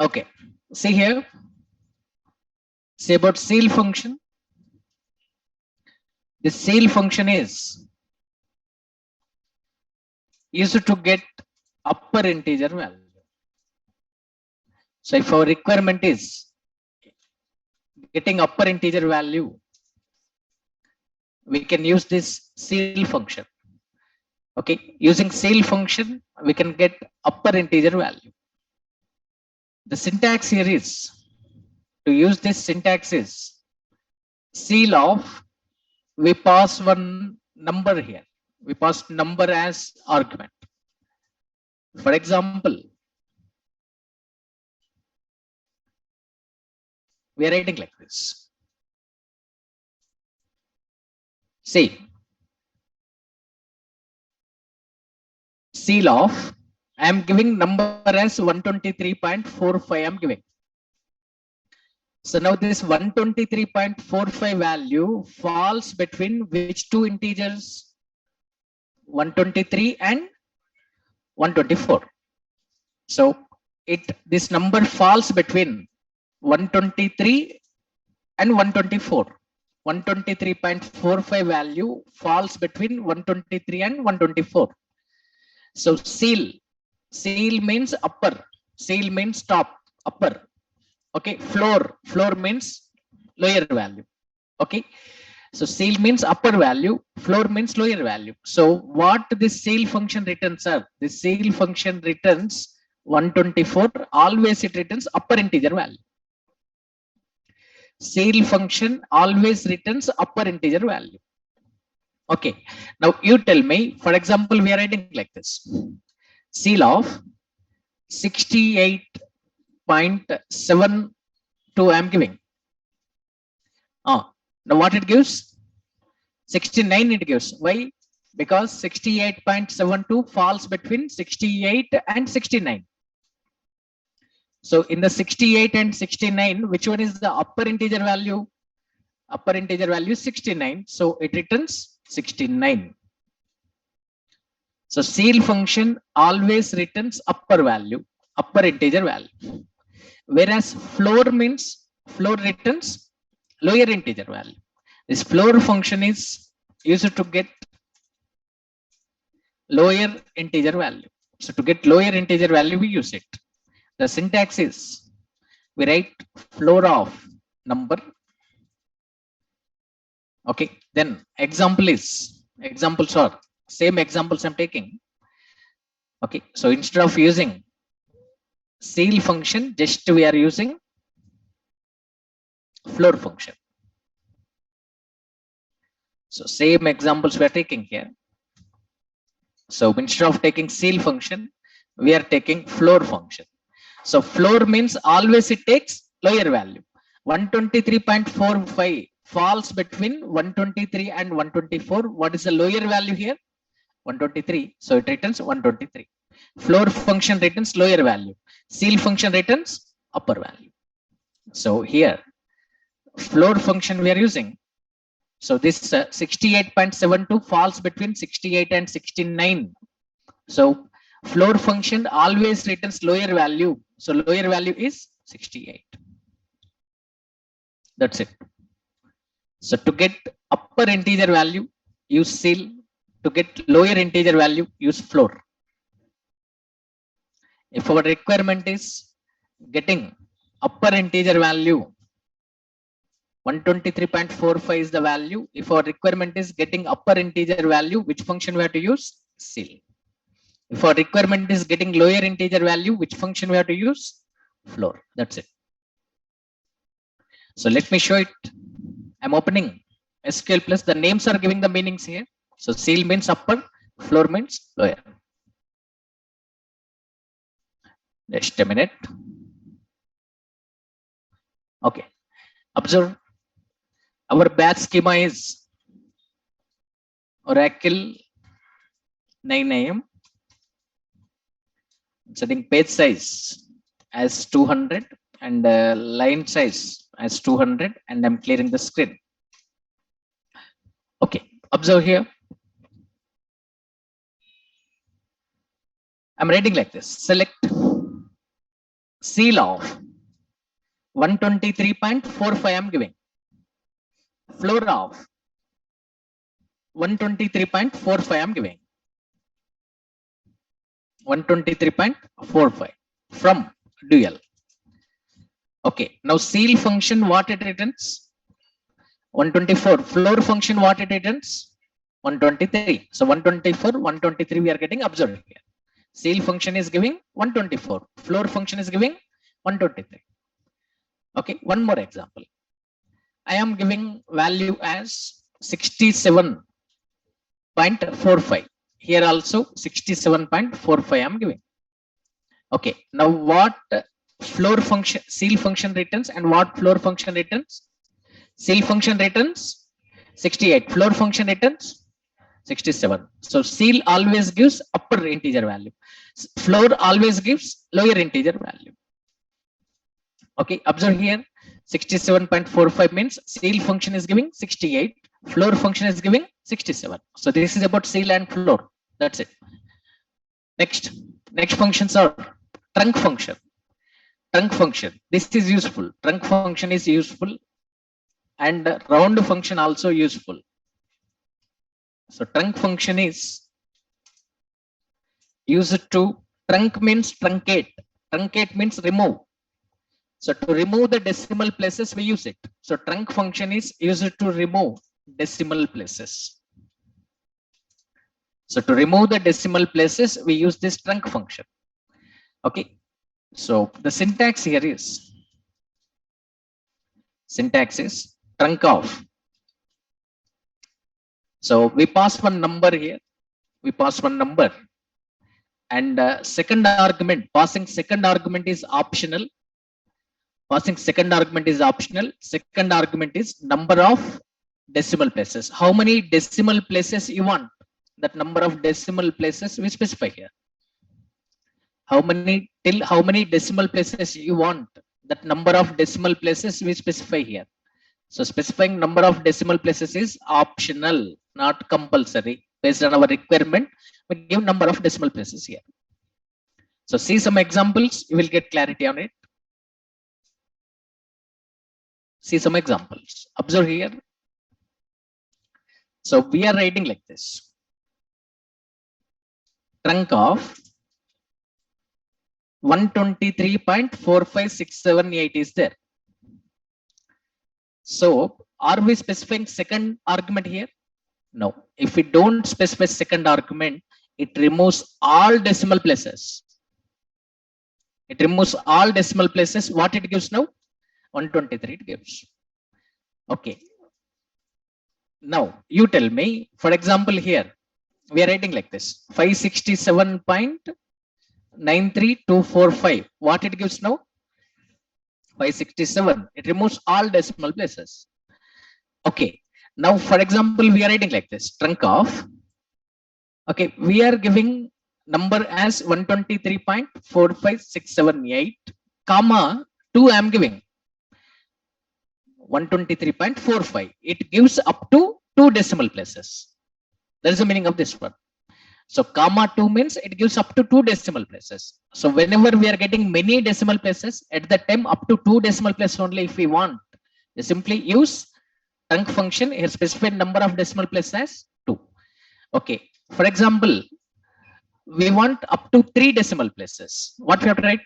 Okay, see here, say about ceil function. The ceil function is used to get upper integer value. So if our requirement is getting upper integer value, we can use this ceil function. Okay, using ceil function, we can get upper integer value. The syntax here is, to use this syntax is ceil of, we pass one number here. We pass number as argument. For example, we are writing like this. See, ceil of, I am giving number as 123.45 I am giving. So now this 123.45 value falls between which two integers? 123 and 124. So this number falls between 123 and 124. 123.45 value falls between 123 and 124. So ceil means upper, ceil means top, upper. Okay, floor means lower value. Okay, so ceil means upper value, floor means lower value. So what this ceil function returns are, this ceil function returns 124, always it returns upper integer value. Ceil function always returns upper integer value. Okay, now you tell me, for example, we are writing like this. Ceil of 68.72 I am giving. Now what it gives? 69 it gives. Why? Because 68.72 falls between 68 and 69. So in the 68 and 69, which one is the upper integer value? Upper integer value is 69. So it returns 69. So ceil function always returns upper value, upper integer value. Whereas floor returns lower integer value. This floor function is used to get lower integer value. So to get lower integer value, we use it. The syntax is, we write floor of number. Okay, then examples are same examples I'm taking. Okay, so instead of using ceil function, just we are using floor function. So same examples we are taking here. So instead of taking ceil function, we are taking floor function. So floor means always it takes lower value. 123.45 falls between 123 and 124. What is the lower value here? 123. So it returns 123. Floor function returns lower value. Ceil function returns upper value. So here, floor function we are using. So this 68.72 falls between 68 and 69. So floor function always returns lower value. So lower value is 68. That's it. So to get upper integer value, use ceil. To get lower integer value, use floor. If our requirement is getting upper integer value, 123.45 is the value. If our requirement is getting upper integer value, which function we have to use? Ceil. If our requirement is getting lower integer value, which function we have to use? Floor. That's it. So let me show it. I'm opening SQL Plus. The names are giving the meanings here. So ceil means upper, floor means lower. Just a minute. Okay. Observe. Our batch schema is Oracle 9 AM. Setting page size as 200 and line size as 200, and I'm clearing the screen. Okay, observe here. I'm writing like this. Select Seal of 123.45 I'm giving. Floor of 123.45 I'm giving. 123.45 from dual. Okay, now seal function what it returns? 124. Floor function what it returns? 123. So 124, 123 we are getting observed here. Seal function is giving 124. Floor function is giving 123. Okay, one more example. I am giving value as 67.45. Here also 67.45 I am giving. Okay, now what floor function, seal function returns and what floor function returns? Seal function returns 68. Floor function returns 67. So seal always gives upper integer value. Floor always gives lower integer value. Okay, observe here 67.45 means seal function is giving 68. Floor function is giving 67. So this is about seal and floor. That's it. Next functions are trunk function. Trunk function. This is useful. Trunk function is useful and round function also useful. So trunk function is used to, trunk means truncate. Truncate means remove. So to remove the decimal places we use it. So trunk function is used to remove decimal places. So to remove the decimal places we use this trunk function. Okay. So the syntax here is trunk of. So we pass one number here. We pass one number. And second argument, passing second argument is optional. Passing second argument is optional. Second argument is number of decimal places. How many decimal places you want? That number of decimal places we specify here. How many decimal places you want? That number of decimal places we specify here. So specifying number of decimal places is optional, not compulsory. Based on our requirement, we give number of decimal places here. So see some examples, you will get clarity on it. See some examples. Observe here. So we are writing like this. Trunk of 123.45678 is there. So are we specifying second argument here? No. If we don't specify second argument, it removes all decimal places. It removes all decimal places. What it gives now? 123 it gives. Okay. Now you tell me, for example, here we are writing like this 567.93245. What it gives now? 567. It removes all decimal places. Okay. Now, for example, we are writing like this trunk of. Okay, we are giving number as 123.45678, comma 2 I am giving 123.45. It gives up to 2 decimal places. That is the meaning of this one. So comma 2 means it gives up to 2 decimal places. So whenever we are getting many decimal places, at that time up to 2 decimal places only if we want, we simply use trunk function. Here specified number of decimal places as 2. Okay. For example, we want up to 3 decimal places. What we have to write?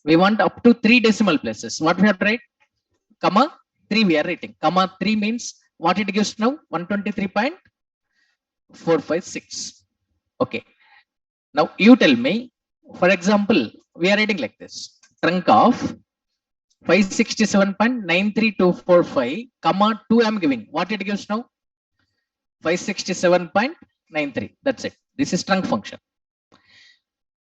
We want up to 3 decimal places. What we have to write? Comma 3 we are writing. Comma 3 means what it gives now? 123.456. Okay. Now you tell me, for example, we are writing like this. Trunk of 567.93245, comma 2 I am giving. What it gives now? 567.93. That's it. This is trunk function.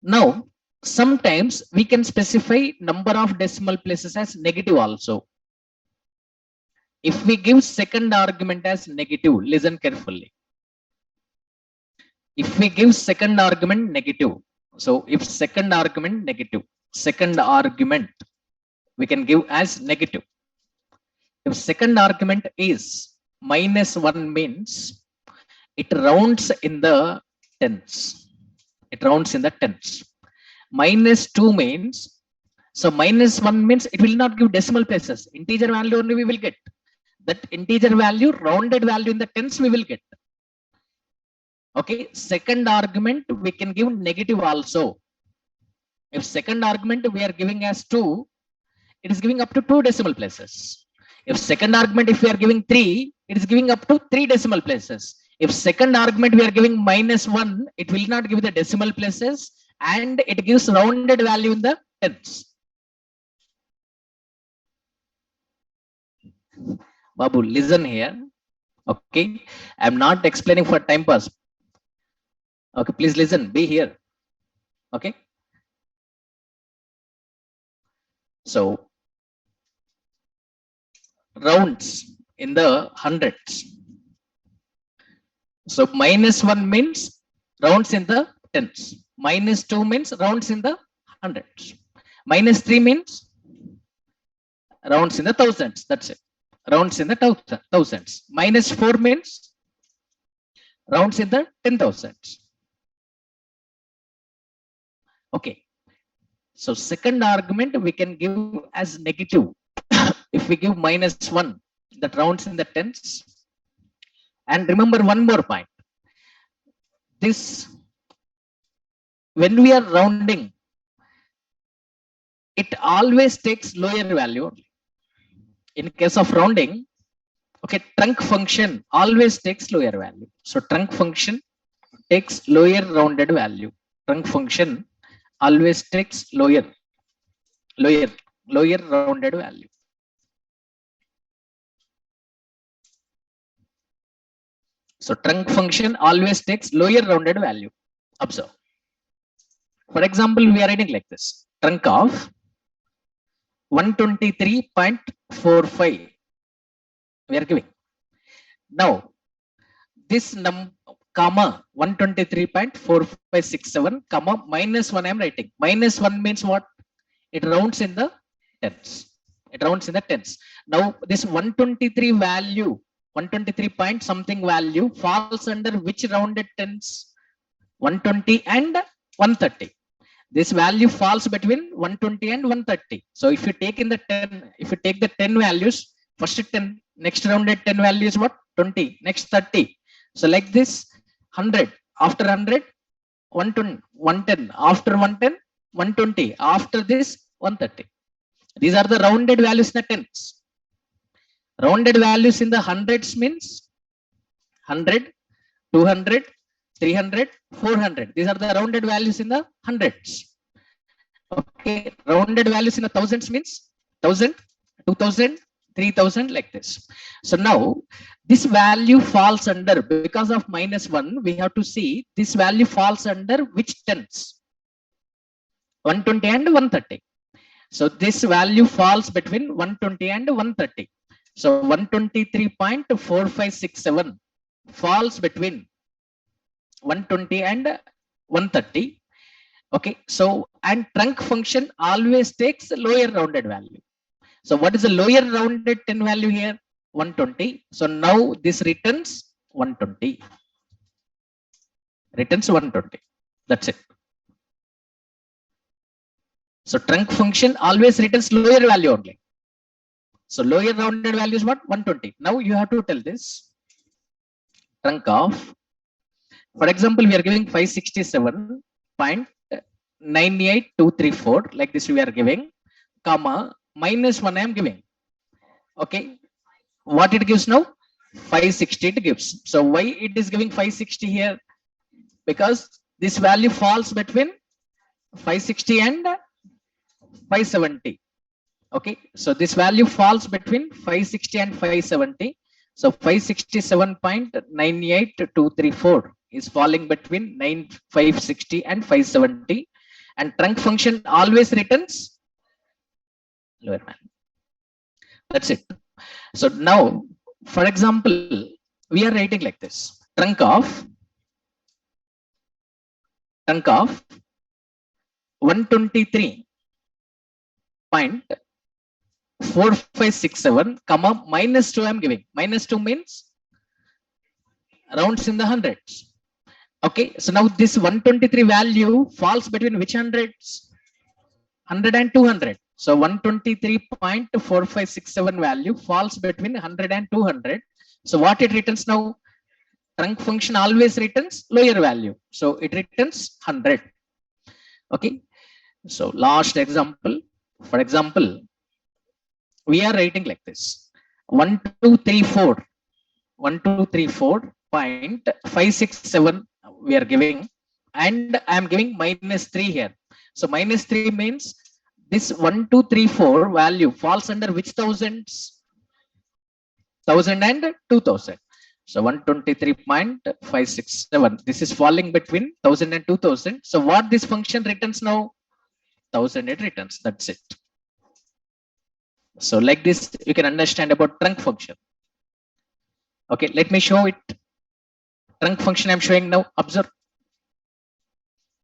Now, sometimes we can specify number of decimal places as negative also. If we give second argument as negative, listen carefully. If we give second argument negative, so if second argument negative, second argument we can give as negative. If second argument is -1 means it rounds in the tens. It rounds in the tens. Minus 2 means, so minus 1 means it will not give decimal places. Integer value only we will get. That integer value, rounded value in the tens we will get. Okay, second argument we can give negative also. If second argument we are giving as 2, it is giving up to 2 decimal places. If second argument, if we are giving 3, it is giving up to 3 decimal places. If second argument we are giving minus 1, it will not give the decimal places and it gives rounded value in the tens. Babu, listen here. Okay, I am not explaining for time pass. Okay, please listen, be here. Okay, so rounds in the hundreds. So minus 1 means rounds in the tens. Minus 2 means rounds in the hundreds. Minus 3 means rounds in the thousands. That's it. Rounds in the thousands. Minus 4 means rounds in the 10,000s. Okay. So second argument we can give as negative. If we give minus 1, that rounds in the tens. And remember one more point. This, when we are rounding, it always takes lower value. In case of rounding, okay, trunc function always takes lower value. So trunc function takes lower rounded value. Trunc function always takes lower rounded value. So trunc function always takes lower rounded value. Observe. For example, we are writing like this. Trunc of 123.45 we are giving. Now, this comma 123.4567 comma minus 1 I am writing. Minus 1 means what? It rounds in the tens. It rounds in the tens. Now, this 123 value, 123 point something value falls under which rounded tens? 120 and 130. This value falls between 120 and 130. So if you take in the 10, if you take the 10 values, first 10, next rounded 10 value is what? 20, next 30. So like this, 100, after 100, 120, 110, after 110, 120, after this, 130. These are the rounded values in the tens. Rounded values in the hundreds means 100, 200, 300, 400. These are the rounded values in the hundreds. Okay, rounded values in the thousands means 1000, 2000, 3000, like this. So now this value falls under, because of minus 1, we have to see this value falls under which tens? 120 and 130. So this value falls between 120 and 130. So 123.4567 falls between 120 and 130. Okay, so and trunc function always takes lower rounded value. So what is the lower rounded 10 value here? 120. So now this returns 120. Returns 120. That's it. So trunc function always returns lower value only. So lower rounded value is what? 120. Now you have to tell this. Trunc of, for example, we are giving 567.98234, like this we are giving, comma, minus 1 I am giving. Okay, what it gives now? 560 it gives. So why it is giving 560 here? Because this value falls between 560 and 570. Okay, so this value falls between 560 and 570. So 567.98234 is falling between 560 and 570, and trunc function always returns lower value. That's it. So now, for example, we are writing like this. Trunc of 123.4567 comma minus 2 I am giving. Minus 2 means rounds in the hundreds. Okay, so now this 123 value falls between which hundreds? 100 and 200. So 123.4567 value falls between 100 and 200. So what it returns now? Trunc function always returns lower value. So it returns 100. Okay. So last example. For example, we are writing like this: 1234 1234.567 we are giving, and I am giving minus 3 here. So minus 3 means this 1234 value falls under which thousands? 1000 and 2000. So 123.567, this is falling between 1000 and 2000. So what this function returns now? 1000 it returns. That's it. So like this you can understand about trunc function. Okay, let me show it. Trunc function I'm showing now. Observe.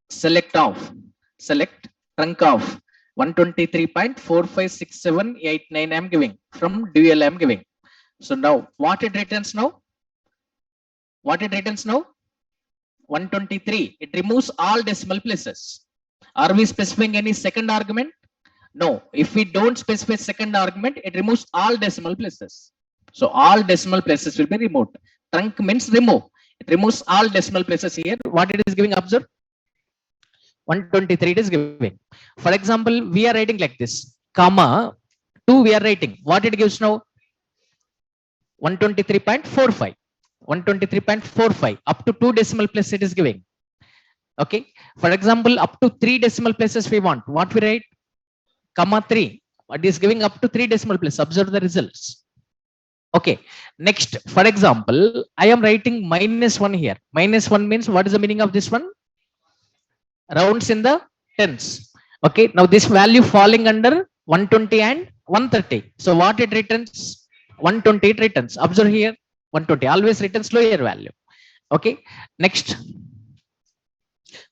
Select trunc of 123.456789 I'm giving from dual I'm giving. So now what it returns now? What it returns now? 123. It removes all decimal places. Are we specifying any second argument? No. If we don't specify second argument, it removes all decimal places. So all decimal places will be removed. Trunc means remove. It removes all decimal places here. What it is giving? Observe. 123 it is giving. For example, we are writing like this, comma 2 we are writing. What it gives now? 123.45. 123.45 up to 2 decimal places it is giving. Okay. For example, up to 3 decimal places we want. What we write? Comma 3. What is giving up to 3 decimal places? Observe the results. Okay. Next, for example, I am writing minus 1 here. Minus 1 means what is the meaning of this one? Rounds in the tens. Okay. Now this value falling under 120 and 130. So what it returns? 120 it returns. Observe here. 120 always returns lower value. Okay. Next.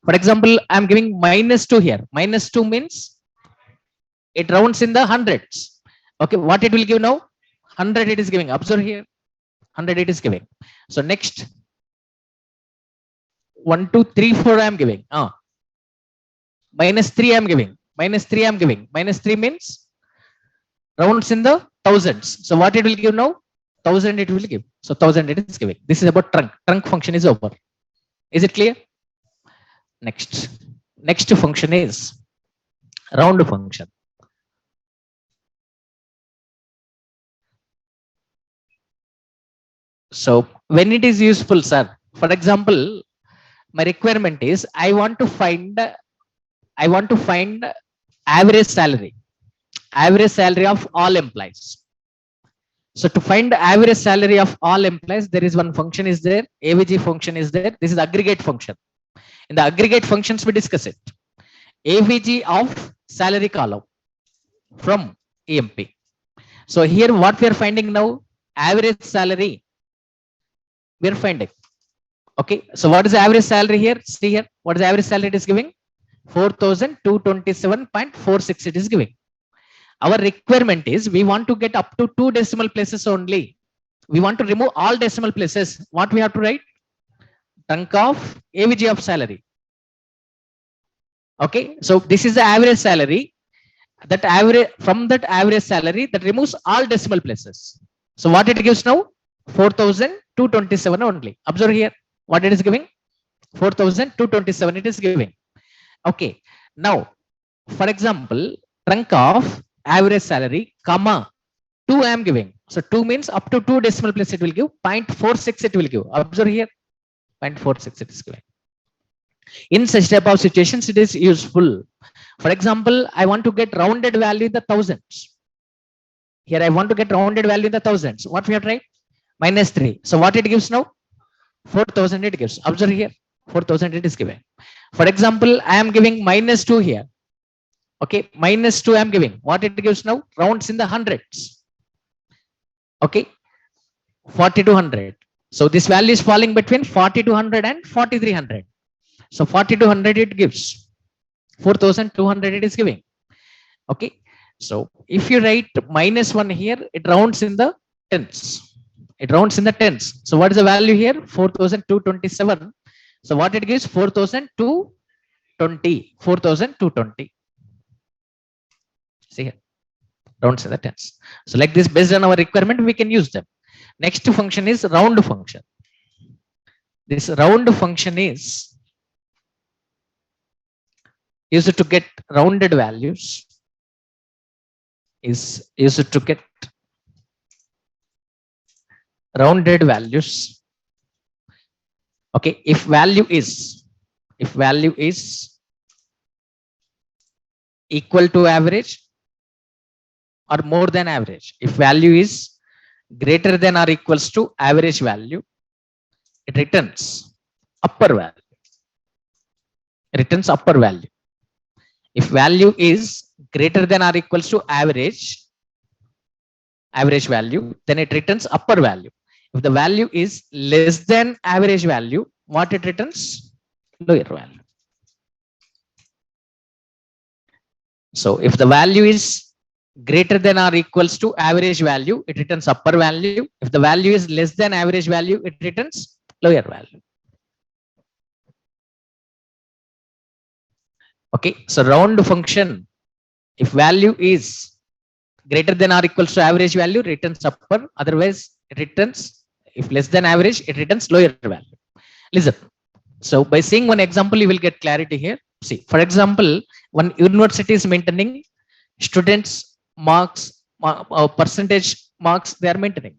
For example, I am giving minus 2 here. Minus 2 means it rounds in the hundreds. Okay. What it will give now? 100 it is giving. Observe here. 100 it is giving. So next. 1, 2, 3, 4 I am giving. Minus 3 I am giving. Minus 3 I am giving. Minus 3 means rounds in the thousands. So what it will give now? 1000 it will give. So 1000 it is giving. This is about trunc. Trunc function is over. Is it clear? Next function is round function. So when it is useful, sir, for example, my requirement is I want to find average salary of all employees. So to find the average salary of all employees, there is one function is there, AVG function is there. This is aggregate function. In the aggregate functions, we discuss it. AVG of salary column from EMP. So here what we are finding now? Average salary we are finding. Okay. So what is the average salary here? See here. What is the average salary it is giving? 4,227.46 it is giving. Our requirement is we want to get up to 2 decimal places only. We want to remove all decimal places. What we have to write? Trunc of AVG of salary. Okay. So this is the average salary. That average, from that average salary that removes all decimal places. So what it gives now? 4,227 only. Observe here. What it is giving? 4,227 it is giving. Okay. Now, for example, trunc of average salary, comma 2 I am giving. So 2 means up to 2 decimal place it will give. 0.46 it will give. Observe here. 0.46 it is giving. In such type of situations, it is useful. For example, I want to get rounded value in the thousands. Here I want to get rounded value in the thousands. What we have tried? Minus 3. So what it gives now? 4,000 it gives. Observe here. 4,000 it is given. For example, I am giving minus 2 here. Okay. Minus 2 I am giving. What it gives now? Rounds in the hundreds. Okay. 4,200. So this value is falling between 4,200 and 4,300. So 4,200 it gives. 4,200 it is giving. Okay. So if you write minus 1 here, it rounds in the tens. It rounds in the tens. So what is the value here? 4,227. So what it gives? 4,220. 4,220. See here, rounds in the tens. So like this, based on our requirement, we can use them. Next function is round function. This round function is used to get rounded values. Is used to get rounded values. Okay, if value is equal to average or more than average, if value is greater than or equals to average value, it returns upper value. Returns upper value. If value is greater than or equals to average value, then it returns upper value. If the value is less than average value, what it returns? Lower value. So if the value is greater than or equals to average value, it returns upper value. If the value is less than average value, it returns lower value. Okay, so round function, if value is greater than or equals to average value, returns upper. Otherwise, it returns, if less than average, it returns lower value. Listen. So by seeing one example, you will get clarity here. See, for example, one university is maintaining students' marks, percentage marks they are maintaining.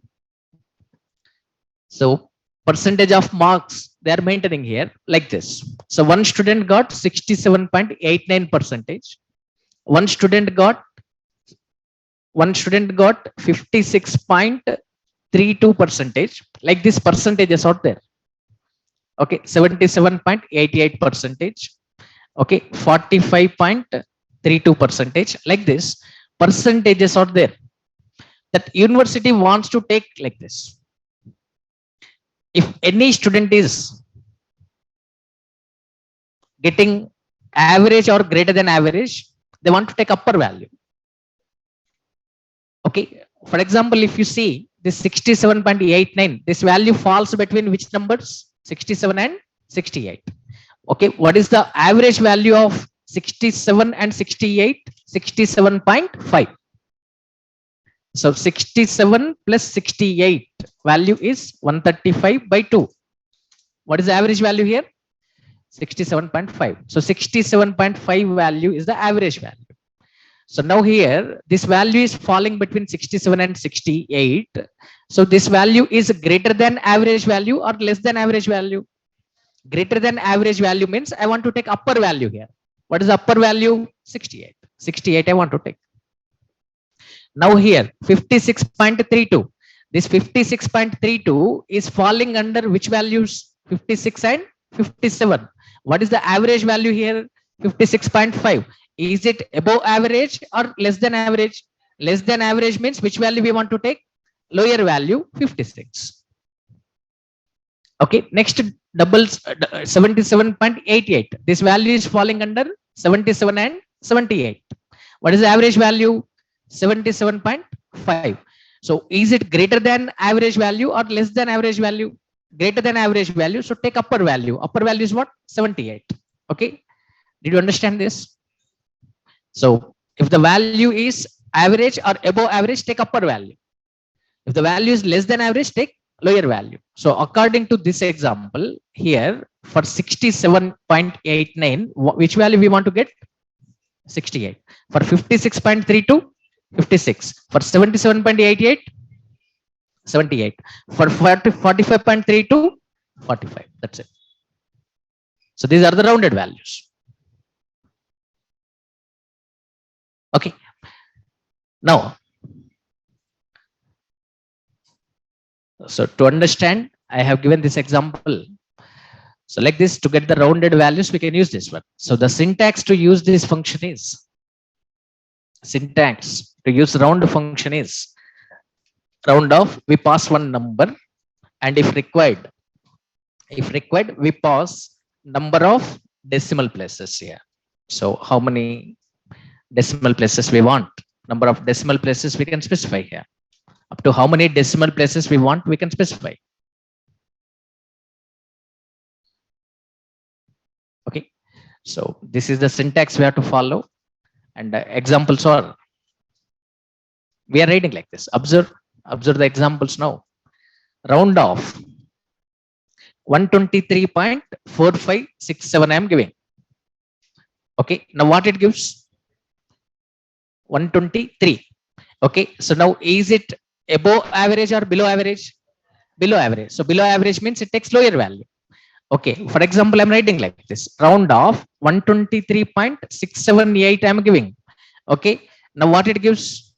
So percentage of marks they are maintaining here like this. So one student got 67.89 percentage. One student got 56.32 percentage. Like this percentages out there. Okay, 77.88 percentage. Okay, 45.32 percentage. Like this, percentages are there. That university wants to take like this. If any student is getting average or greater than average, they want to take upper value. Okay, for example, if you see this 67.89, this value falls between which numbers? 67 and 68. Okay, what is the average value of 67 and 68? 67.5. So 67 plus 68 value is 135 by 2. What is the average value here? 67.5. So 67.5 value is the average value. So now here, this value is falling between 67 and 68. So this value is greater than average value or less than average value? Greater than average value means I want to take upper value here. What is the upper value? 68. 68 I want to take. Now here, 56.32. This 56.32 is falling under which values? 56 and 57. What is the average value here? 56.5. Is it above average or less than average? Less than average means which value we want to take? Lower value, 56. Okay, next doubles 77.88. This value is falling under 77 and 78. What is the average value? 77.5. So is it greater than average value or less than average value? Greater than average value. So take upper value. Upper value is what? 78. Okay. Did you understand this? So if the value is average or above average, take upper value. If the value is less than average, take lower value. So according to this example here, for 67.89, which value we want to get? 68. For 56.32, 56. For 77.88, 78. For 45.32, 45. That's it. So these are the rounded values. Okay. Now, so to understand, I have given this example. So like this, to get the rounded values, we can use this one. So the syntax to use this function is, syntax to use round function is, round off, we pass one number, and if required, we pass number of decimal places here. So how many decimal places we want? Number of decimal places we can specify here. Up to how many decimal places we want, we can specify. Okay, so this is the syntax we have to follow, and examples are, we are reading like this. Observe the examples now. Round off 123.4567 I am giving. Okay, now what it gives? 123. Okay, so now is it above average or below average? Below average. So below average means it takes lower value. Okay, for example, I'm writing like this. Round off 123.678 I'm giving. Okay, now what it gives?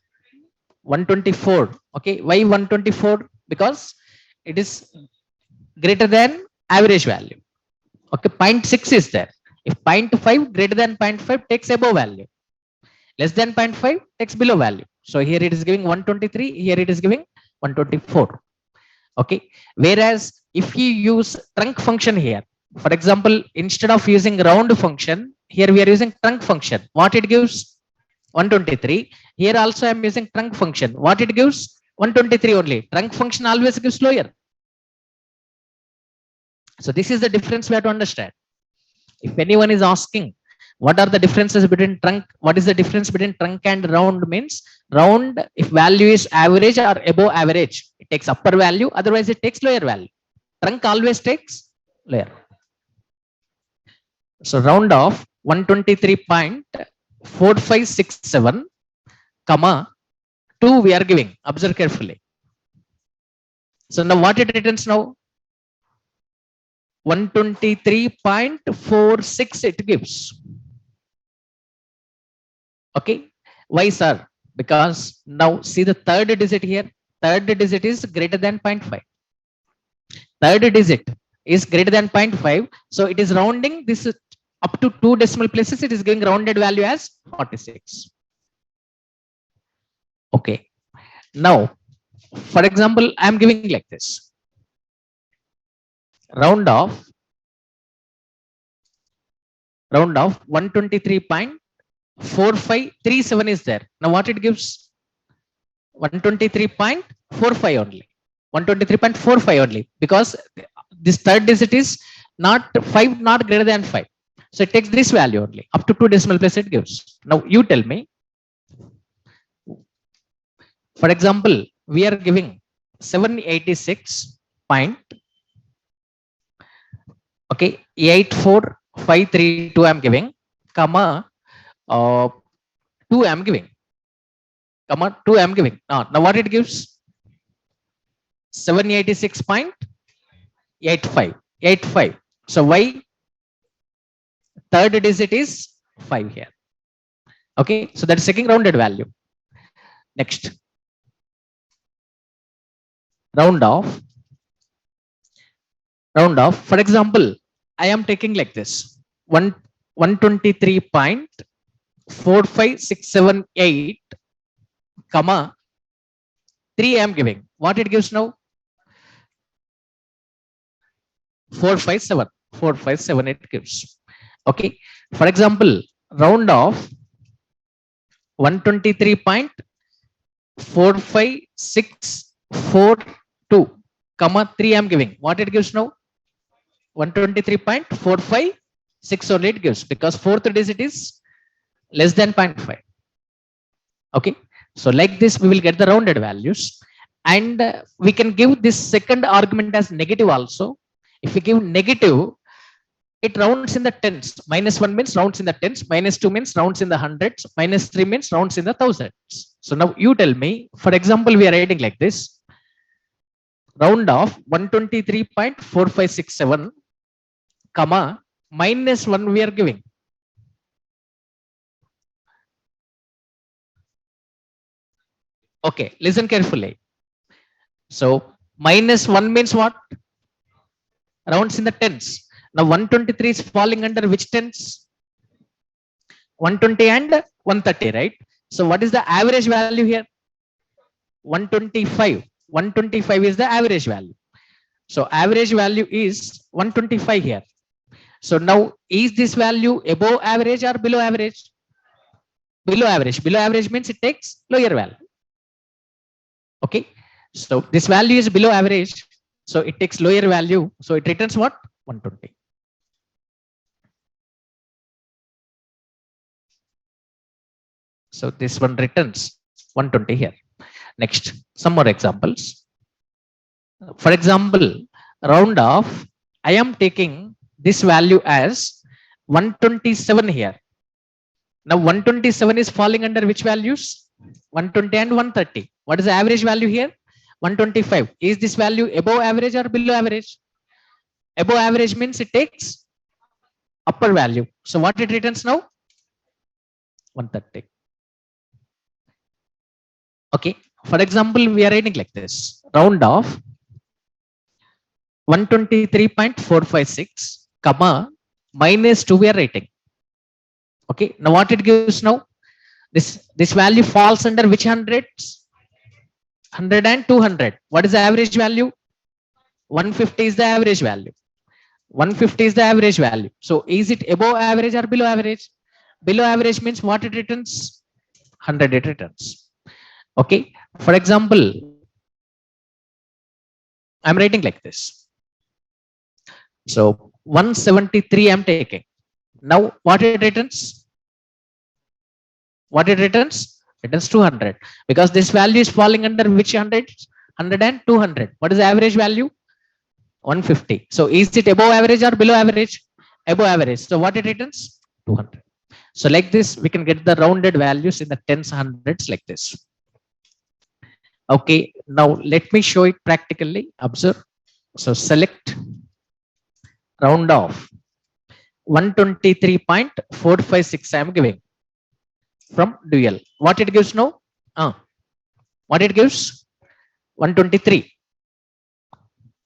124. Okay, why 124? Because it is greater than average value. Okay, 0.6 is there. If 0.5 greater than 0.5 takes above value, less than 0.5 takes below value. So here it is giving 123, here it is giving 124. Okay, whereas if you use trunc function here, for example, instead of using round function, here we are using trunc function. What it gives? 123. Here also I am using trunc function. What it gives? 123 only. Trunc function always gives lower. So this is the difference we have to understand. If anyone is asking what are the differences between trunc, what is the difference between trunc and round, means round, if value is average or above average, it takes upper value, otherwise it takes lower value. Trunc always takes lower. So round off 123.4567 comma 2 we are giving. Observe carefully. So now what it returns now? 123.46 it gives. Okay, why sir? Because now see the third digit here. Third digit is greater than 0.5. Third digit is greater than 0.5. So it is rounding this up to 2 decimal places. It is giving rounded value as 46. Okay. Now, for example, I am giving like this. Round off 123.4537 is there. Now what it gives? 123.45 only. 123.45 only, because this third digit is not 5, not greater than 5. So it takes this value only. Up to 2 decimal place it gives. Now you tell me. For example, we are giving 786 point, okay, 84532 I'm giving, comma 2 I'm giving, comma 2 I'm giving. Now what it gives? 786.85. So why? Third digit is 5 here. Okay, so that's taking rounded value. Next, round off. For example, I am taking like this. 123.45678 comma 3 I am giving. What it gives now? 457 it gives. Okay, for example, round off 123.45642 comma 3 I am giving. What it gives now? 123.456 only it gives, because fourth digit is less than 0.5. Okay, so like this we will get the rounded values, and we can give this second argument as negative also. If we give negative, it rounds in the tens. -1 means rounds in the tens, -2 means rounds in the hundreds, -3 means rounds in the thousands. So now you tell me, for example, we are writing like this. Round off 123.4567 comma -1 we are giving. Okay, listen carefully. So -1 means what? Rounds in the tens. Now 123 is falling under which tens? 120 and 130, right? So what is the average value here? 125. 125 is the average value. So average value is 125 here. So now is this value above average or below average? Below average. Below average means it takes lower value. Okay, so this value is below average, so it takes lower value, so it returns what? 120. So this one returns 120 here. Next, some more examples. For example, round off, I am taking this value as 127 here. Now 127 is falling under which values? 120 and 130. What is the average value here? 125. Is this value above average or below average? Above average means it takes upper value. So what it returns now? 130. Okay. For example, we are writing like this. Round off 123.456, comma, minus 2 we are writing. Okay. Now what it gives now? This value falls under which hundreds? 100 and 200. What is the average value? 150 is the average value. 150 is the average value. So is it above average or below average? Below average means what it returns? 100 it returns. Okay. For example, I'm writing like this. So 173 I'm taking. Now what it returns? What it returns? Returns 200, because this value is falling under which 100? 100 and 200. What is the average value? 150. So is it above average or below average? Above average. So what it returns? 200. So like this, we can get the rounded values in the tens, hundreds like this. Okay. Now let me show it practically. Observe. So select round off 123.456 I am giving from dual. What it gives now? What it gives? 123.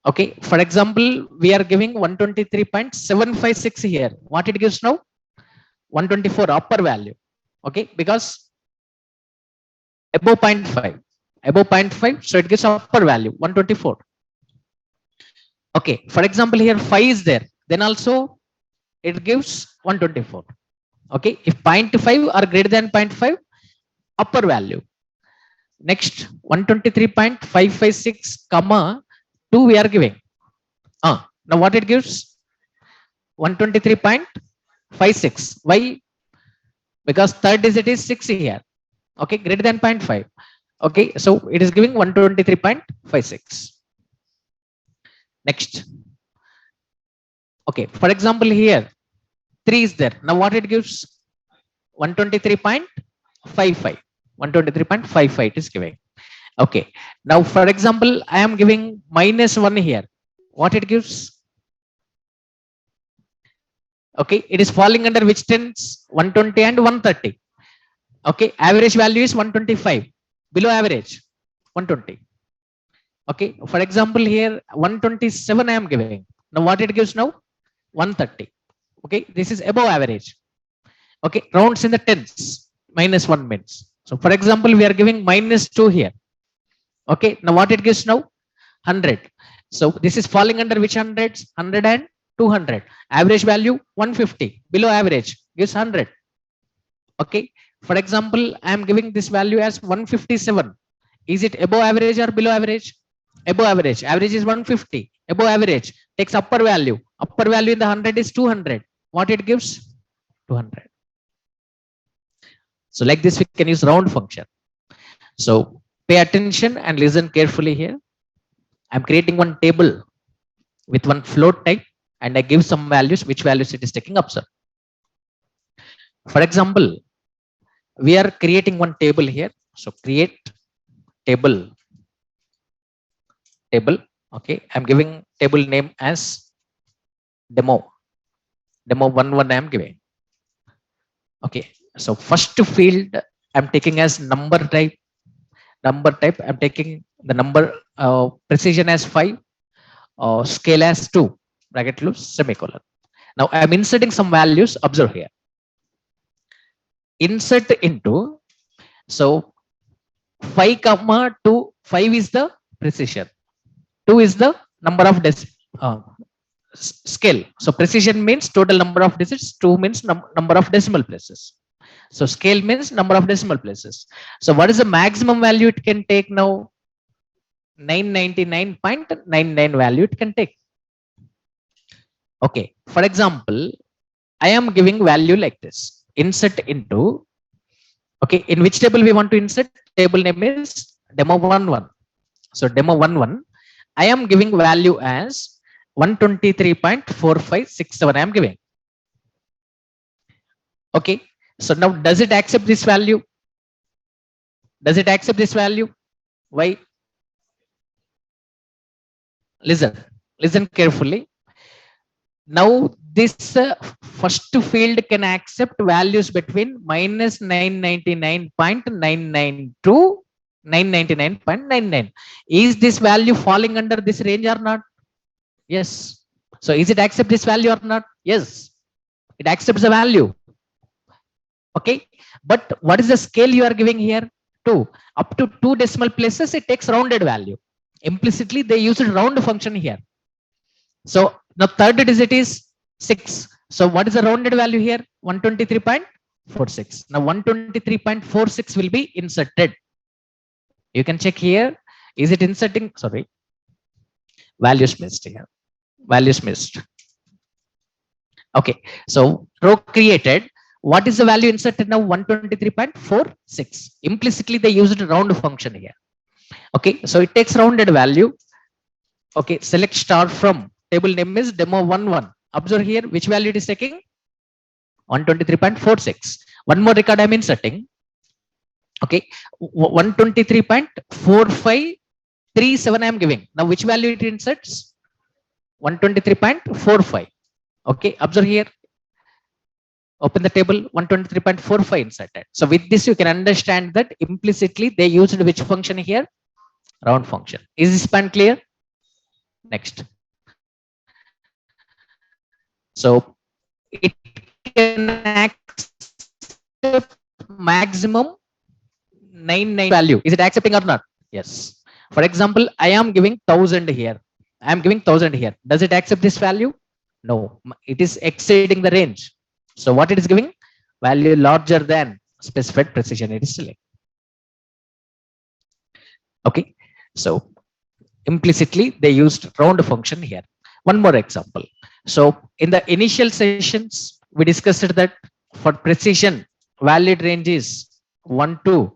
Okay. For example, we are giving 123.756 here. What it gives now? 124 upper value. Okay. Because above 0.5. Above 0.5. So it gives upper value 124. Okay. For example, here 5 is there. Then also it gives 124. Okay. If 0.5 or greater than 0.5, upper value. Next 123.556 comma 2 we are giving. Now what it gives? 123.56. Why? Because third digit is 6 here. Okay. Greater than 0.5. Okay. So it is giving 123.56. Next. Okay. For example, here 3 is there. Now what it gives? 123.55. 123.55 it is giving. Okay. Now for example, I am giving minus 1 here. What it gives? Okay. It is falling under which tens? 120 and 130. Okay. Average value is 125. Below average 120. Okay. For example, here 127 I am giving. Now what it gives now? 130. Okay. This is above average. Okay. Rounds in the tens. Minus 1 means. So for example, we are giving minus 2 here. Okay. Now what it gives now? 100. So this is falling under which hundreds? 100 and 200. Average value 150. Below average gives 100. Okay. For example, I am giving this value as 157. Is it above average or below average? Above average. Average is 150. Above average takes upper value. Upper value in the 100 is 200. What it gives? 200. So like this, we can use round function. So pay attention and listen carefully here. I'm creating one table with one float type and I give some values, which values it is taking. Observe. For example, we are creating one table here. So create table. Okay. I'm giving table name as demo. Demo 11 I am giving. Okay. So first field I'm taking as number type. I'm taking the number precision as 5, scale as 2, bracket close, semicolon. Now I'm inserting some values. Observe here. Insert into, so 5 comma 2, 5 is the precision, 2 is the number of scale. So precision means total number of digits, 2 means number of decimal places. So scale means number of decimal places. So what is the maximum value it can take now? 999.99 value it can take. Okay. For example, I am giving value like this. Insert into Okay, in which table we want to insert? Table name is demo11. So demo11, I am giving value as 123.4567 I am giving. Okay, so now does it accept this value? Does it accept this value? Why? Listen carefully. Now this first field can accept values between minus 999.99 to 999.99. Is this value falling under this range or not? Yes. So is it accept this value or not? Yes, it accepts the value. Okay, but what is the scale you are giving here? 2. Up to 2 decimal places it takes rounded value. Implicitly they use a round function here. So now third digit is 6. So what is the rounded value here? 123.46. Now 123.46 will be inserted. You can check here. Is it inserting? Sorry, values missed here. Values missed. Okay, so row created. What is the value inserted now? 123.46. Implicitly they used a round function here. Okay, so it takes rounded value. Okay, select star from table name is demo11. Observe here which value it is taking? 123.46. One more record I am inserting. Okay, 123.4537 I am giving. Now which value it inserts? 123.45. Okay, observe here. Open the table, 123.45 inserted. So with this you can understand that implicitly they used which function here? Round function. Is this span clear? Next. So it can accept maximum 99 value. Is it accepting or not? Yes. For example, I am giving 1000 here. I am giving 1000 here. Does it accept this value? No, it is exceeding the range. So what it is giving? Value larger than specified precision it is select. Okay, so implicitly they used round function here. One more example. So in the initial sessions we discussed that for precision valid range is 1 to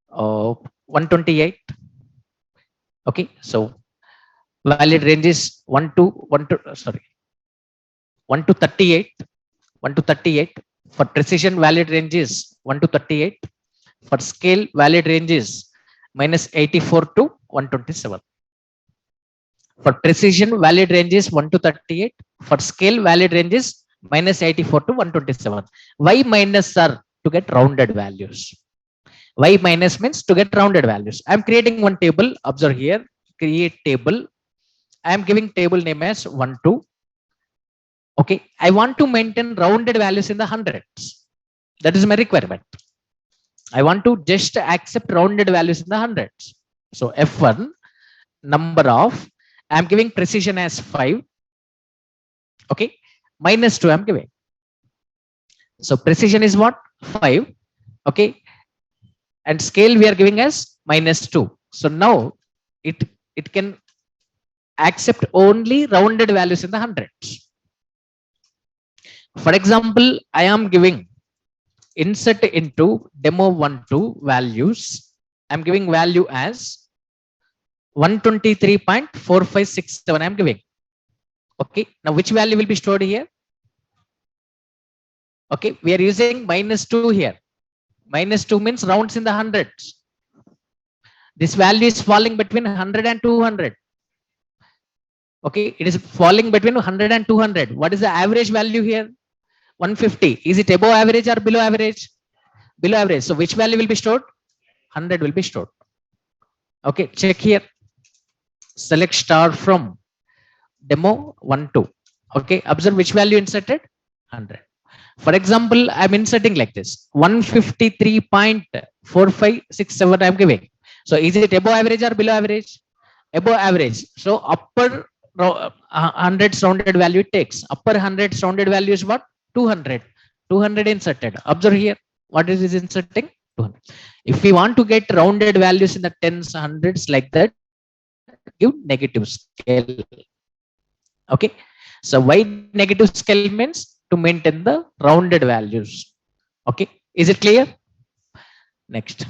128. Okay, so valid range is 1 to 38. 1 to 38. For precision valid range is 1 to 38. For scale valid range is minus 84 to 127. For precision valid range is 1 to 38. For scale valid range is minus 84 to 127. Why minus, sir? To get rounded values. Why minus means to get rounded values. I am creating one table. Observe here. Create table. I am giving table name as 1 2. Okay, I want to maintain rounded values in the hundreds. That is my requirement. I want to just accept rounded values in the hundreds. So F1 number of, I am giving precision as 5. Okay, minus 2 I am giving. So precision is what? 5. Okay, and scale we are giving as minus 2. So now it can accept only rounded values in the hundreds. For example, I am giving insert into demo12 values. I'm giving value as 123.4567 I'm giving. Okay, now which value will be stored here? Okay, we are using minus 2 here. Minus 2 means rounds in the hundreds. This value is falling between 100 and 200. Okay, it is falling between 100 and 200. What is the average value here? 150. Is it above average or below average? Below average. So which value will be stored? 100 will be stored. Okay, check here. Select star from demo12. Okay, observe which value inserted? 100. For example, I'm inserting like this. 153.4567 I'm giving. So is it above average or below average? Above average. So upper hundreds rounded value it takes. Upper hundreds rounded value is what? 200. 200 inserted. Observe here. What is this inserting? 200. If we want to get rounded values in the tens, hundreds like that, give negative scale. Okay. So why negative scale means? To maintain the rounded values. Okay. Is it clear? Next.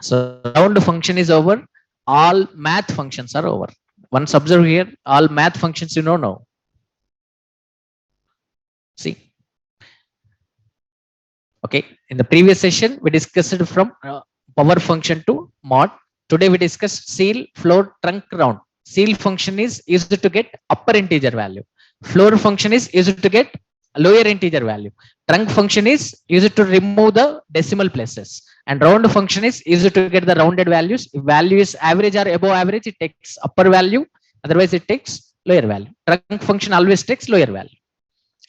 So round function is over. All math functions are over. Once observe here, all math functions you know now. See. Okay. In the previous session, we discussed from power function to mod. Today we discussed ceil, floor, trunk, round. Ceil function is used to get upper integer value. Floor function is used to get lower integer value. Trunk function is used to remove the decimal places. And round function is used to get the rounded values. If value is average or above average, it takes upper value. Otherwise, it takes lower value. Trunk function always takes lower value.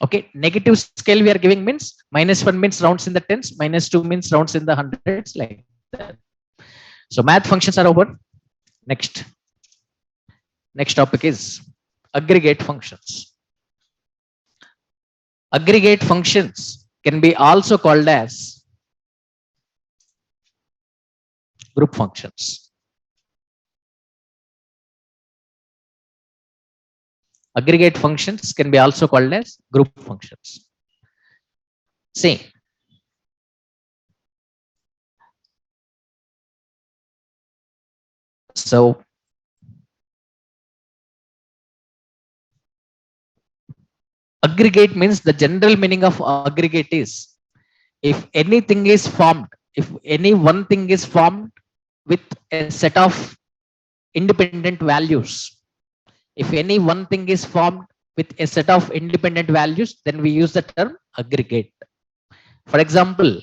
Okay, negative scale we are giving means -1 means rounds in the tens, -2 means rounds in the hundreds, like that. So math functions are over. Next topic is aggregate functions. Aggregate functions can be also called as group functions. Aggregate functions can be also called as group functions. See, so aggregate means, the general meaning of aggregate is, if anything is formed, if any one thing is formed with a set of independent values, if any one thing is formed with a set of independent values, then we use the term aggregate. For example,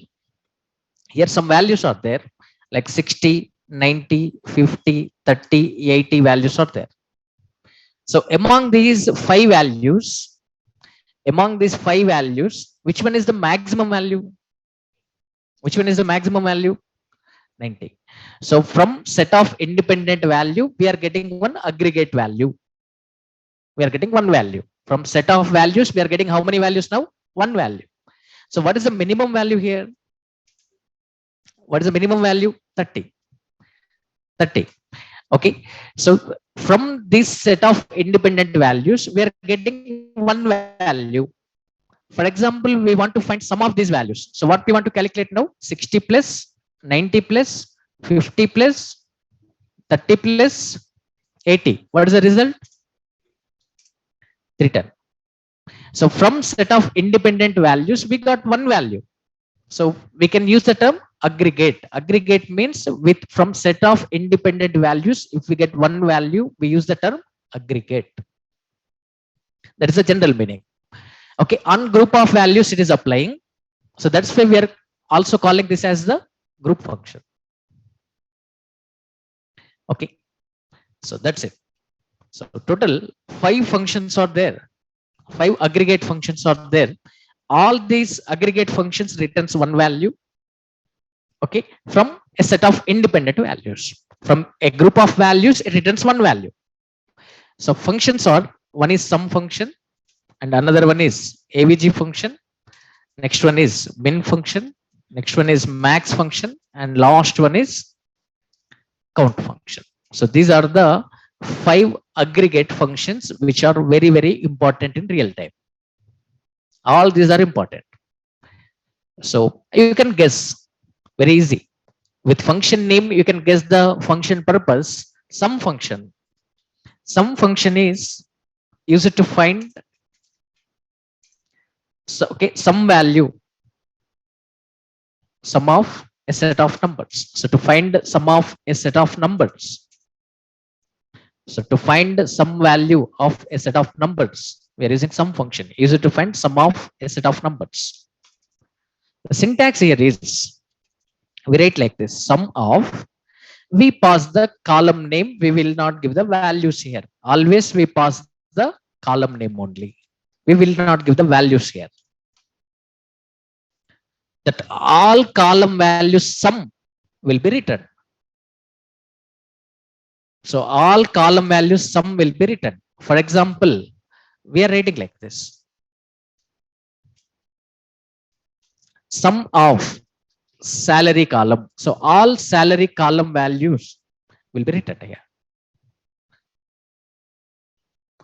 here some values are there, like 60, 90, 50, 30, 80 values are there. So among these five values, which one is the maximum value? Which one is the maximum value? 90. So from set of independent value, we are getting one aggregate value. We are getting one value. From set of values, we are getting how many values now? One value. So what is the minimum value here? What is the minimum value? 30. 30. Okay. So from this set of independent values, we are getting one value. For example, we want to find sum of these values. So what we want to calculate now? 60 plus, 90 plus, 50 plus, 30 plus, 80. What is the result? 310. So from set of independent values, we got one value. So we can use the term aggregate. Aggregate means with from set of independent values, if we get one value, we use the term aggregate. That is the general meaning. Okay, on group of values it is applying. So that's why we are also calling this as the group function. Okay, so that's it. So total 5 functions are there. 5 aggregate functions are there. All these aggregate functions returns one value. Okay, from a set of independent values. From a group of values, it returns one value. So functions are, one is sum function, and another one is AVG function. Next one is min function. Next one is max function, and last one is count function. So these are the 5 aggregate functions which are very, very important in real time. All these are important. So you can guess very easy. With function name, you can guess the function purpose. Sum function is used to find some value, sum of a set of numbers. So to find sum of a set of numbers, so to find some value of a set of numbers, we are using sum function used to find sum of a set of numbers. The syntax here is, we write like this: sum of, we pass the column name, we will not give the values here. Always we pass the column name only. We will not give the values here. That all column values sum will be written. So all column values sum will be written. For example, we are writing like this: sum of salary column. So all salary column values will be written here.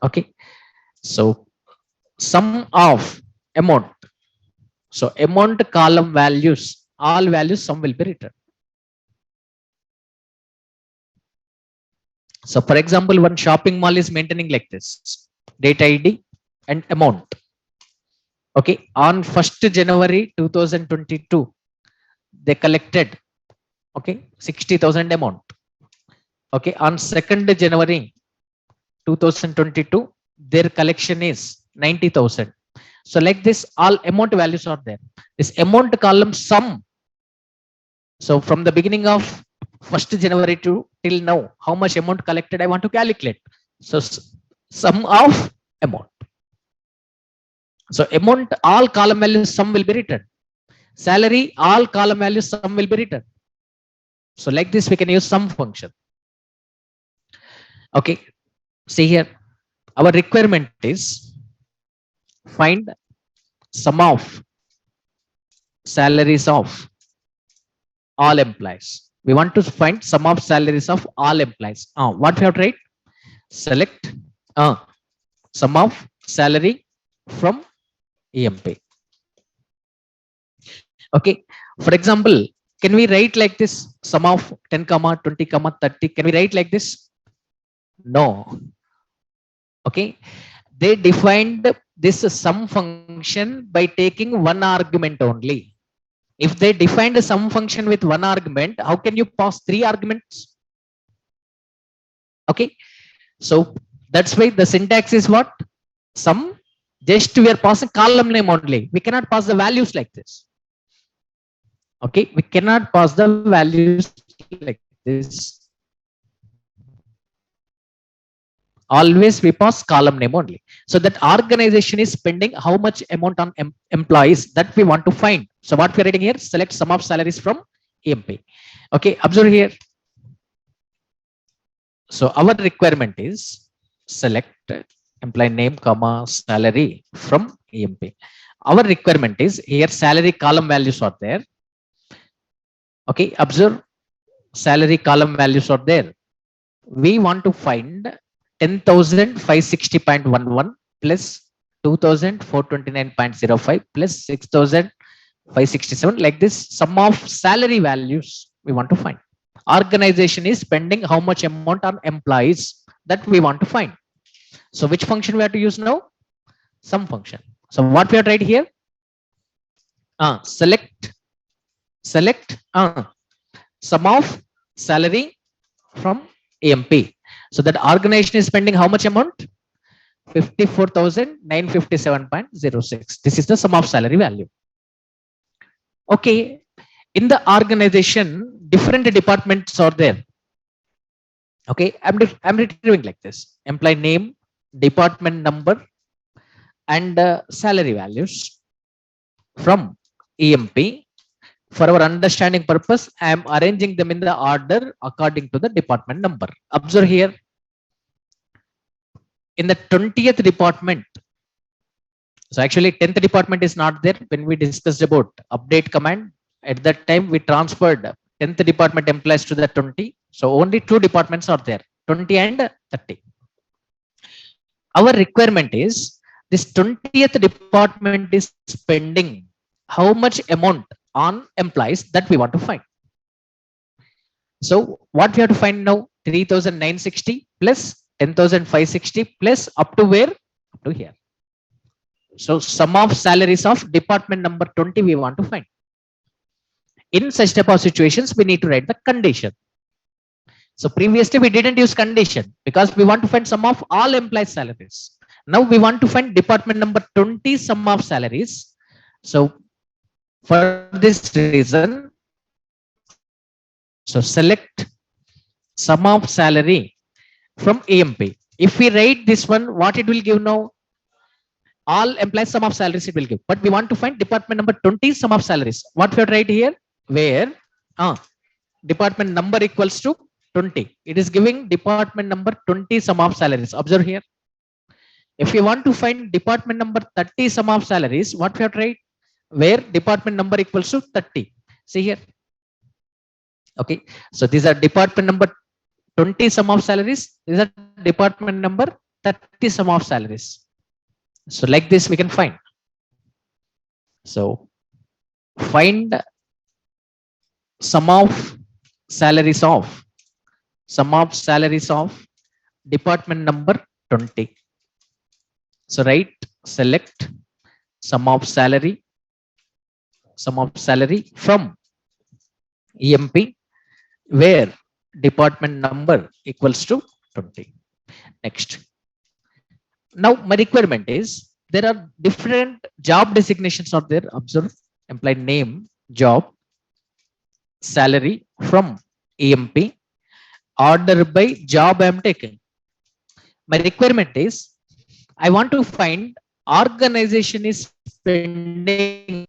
Okay. So sum of amount. So amount column values, all values sum will be returned. So for example, one shopping mall is maintaining like this: date ID and amount. Okay, on 1st January 2022, they collected, okay, 60,000 amount. Okay, on 2nd January 2022, their collection is 90,000. So like this, all amount values are there. This amount column sum. So from the beginning of 1st January to till now, how much amount collected I want to calculate. So sum of amount. So amount, all column values sum will be written. Salary, all column values sum will be written. So like this, we can use sum function. Okay, see here, our requirement is find sum of salaries of all employees. We want to find sum of salaries of all employees. What we have to write? Select sum of salary from EMP. Okay, for example, can we write like this? Sum of 10 comma 20 comma 30, can we write like this? No. Okay, they defined this sum function by taking one argument only. If they defined a sum function with one argument, how can you pass three arguments? Okay, so that's why the syntax is what? Sum, just we are passing column name only. We cannot pass the values like this. Okay, we cannot pass the values like this. Always we pass column name only. So that organization is spending how much amount on employees that we want to find. So what we are writing here, select sum of salaries from EMP. Okay, observe here. So our requirement is select employee name comma salary from EMP. Our requirement is here, salary column values are there. Okay, observe, salary column values are there. We want to find 10,560.11 plus 2,429.05 plus 6,567, like this, sum of salary values we want to find. Organization is spending how much amount on employees that we want to find. So which function we have to use now? Sum function. So what we have to write here? Select sum of salary from EMP. So that organization is spending how much amount? 54,957.06. This is the sum of salary value. Okay, in the organization, different departments are there. Okay, I'm retrieving like this: employee name, department number, and salary values from EMP. For our understanding purpose, I am arranging them in the order according to the department number. Observe here, in the 20th department, so actually 10th department is not there. When we discussed about update command, at that time we transferred 10th department employees to the 20. So only two departments are there, 20 and 30. Our requirement is this 20th department is spending how much amount on employees that we want to find. So what we have to find now? 3,960 plus 10,560 plus up to where? Up to here. So sum of salaries of department number 20 we want to find. In such type of situations, we need to write the condition. So previously we didn't use condition because we want to find sum of all employees' salaries. Now we want to find department number 20 sum of salaries. So for this reason, so select sum of salary from EMP. If we write this one, what it will give now? All employees sum of salaries it will give. But we want to find department number 20 sum of salaries. What we have to write here? Where department number equals to 20. It is giving department number 20 sum of salaries. Observe here. If you want to find department number 30 sum of salaries, what we have to write? Where department number equals to 30. See here. Okay, so these are department number 20 sum of salaries. These are department number 30 sum of salaries. So like this we can find. So find sum of salaries of department number 20. So right, select sum of salary from EMP where department number equals to 20. Next. Now my requirement is there are different job designations are there. Observe employee name, job, salary from EMP, order by job I am taking. My requirement is I want to find organization is spending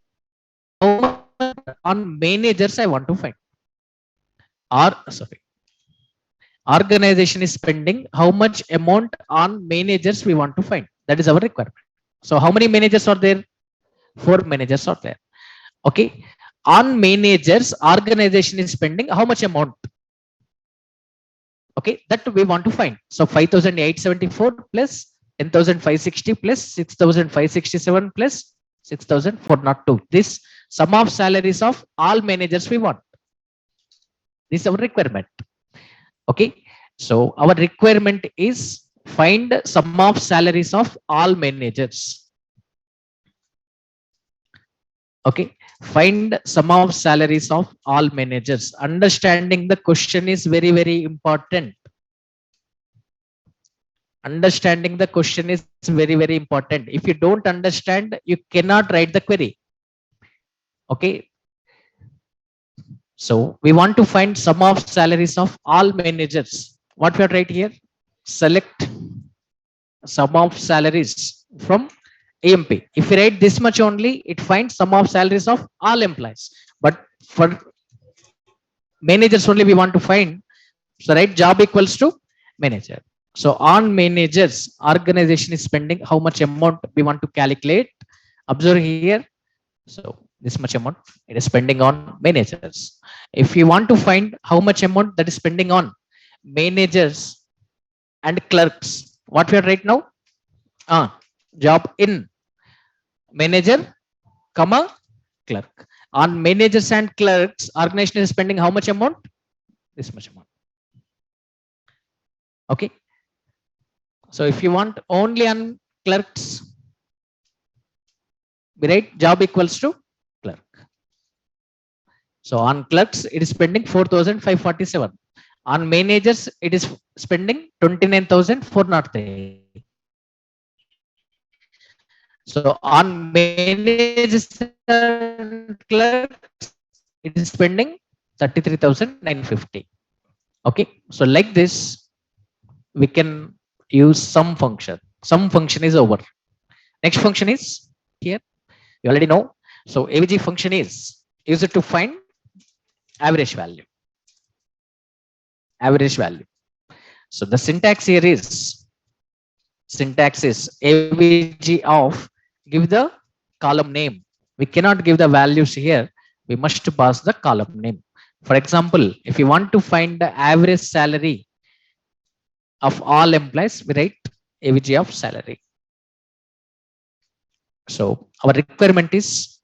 how much on managers I want to find. Or sorry, organization is spending how much amount on managers we want to find. That is our requirement. So how many managers are there? 4 managers are there. Okay. On managers, organization is spending how much amount? Okay, that we want to find. So 5,874 plus 10,560 plus 6,567 plus 6,402. This sum of salaries of all managers we want. This is our requirement. Okay, so our requirement is find sum of salaries of all managers. Okay, find sum of salaries of all managers. Understanding the question is very, very important. Understanding the question is very, very important. If you don't understand, you cannot write the query. Okay, so we want to find sum of salaries of all managers. What we are write here? Select sum of salaries from EMP. If you write this much only, it finds sum of salaries of all employees. But for managers only we want to find. So write job equals to manager. So on managers, organization is spending how much amount we want to calculate. Observe here. So this much amount it is spending on managers. If you want to find how much amount that is spending on managers and clerks, what we are right now? Job in manager, comma clerk. On managers and clerks, organization is spending how much amount? This much amount. Okay. So if you want only on clerks, we write job equals to clerk. So on clerks, it is spending 4,547. On managers, it is spending 29,403. So on managers and clerks, it is spending 33,950. Okay. So like this, we can use some function. Some function is over. Next function is here. You already know. So AVG function is used to find average value. Average value. So the syntax here is AVG of give the column name. We cannot give the values here. We must pass the column name. For example, if you want to find the average salary of all employees, we write AVG of salary. So our requirement is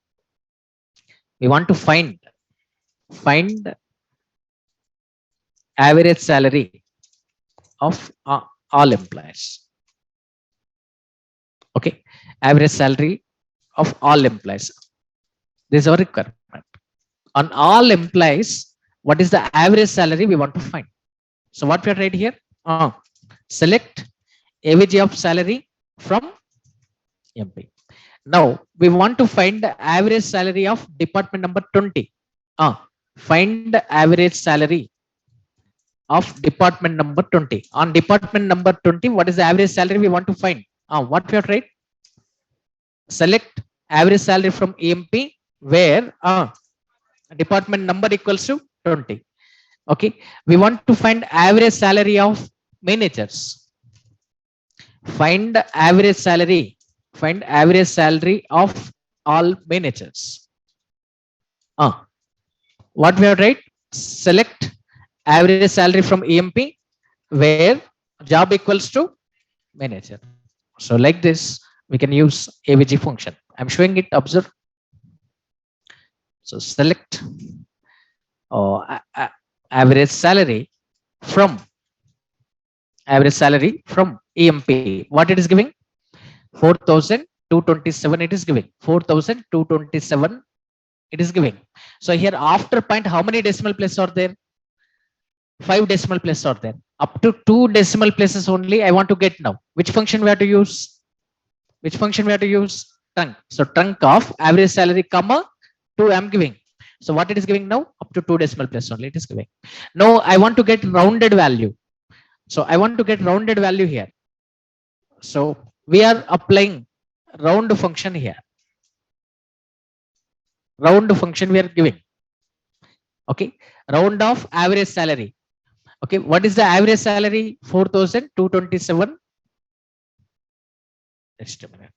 we want to find average salary of all employees. Okay, average salary of all employees. This is our requirement. On all employees, what is the average salary we want to find? So what we are writing here? Select AVG of salary from MP. Now we want to find the average salary of department number 20. Find the average salary of department number 20. On department number 20, what is the average salary we want to find? What we are right? Select average salary from EMP where department number equals to 20. Okay, we want to find average salary of managers. Find average salary. Find average salary of all managers. What we are right? Select average salary from EMP where job equals to manager. So like this, we can use AVG function. I'm showing it. Observe. So select average salary from EMP. What it is giving? 4,227 it is giving. 4,227 it is giving. So here after point, how many decimal places are there? 5 decimal places are there. Up to 2 decimal places only I want to get now. Which function we have to use? Which function we have to use? Trunc. So trunc of average salary comma 2 I'm giving. So what it is giving now? Up to 2 decimal places only it is giving. Now I want to get rounded value. So I want to get rounded value here. So we are applying round function here. Round function we are giving. Okay. Round of average salary. Okay. What is the average salary? 4,227. Just a minute.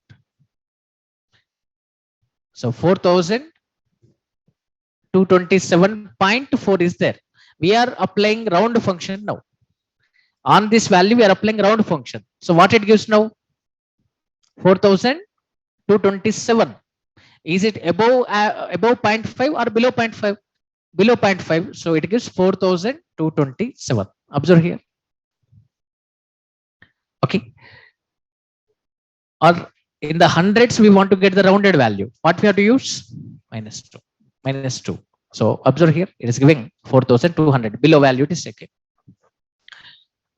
So 4,227.4 is there. We are applying round function now. On this value, we are applying round function. So what it gives now? 4,227. Is it above 0.5 or below 0.5? Below 0.5. So it gives 4,227. Observe here. Okay. Or in the hundreds, we want to get the rounded value. What we have to use? -2. -2. So observe here, it is giving 4,200. Below value it is taken.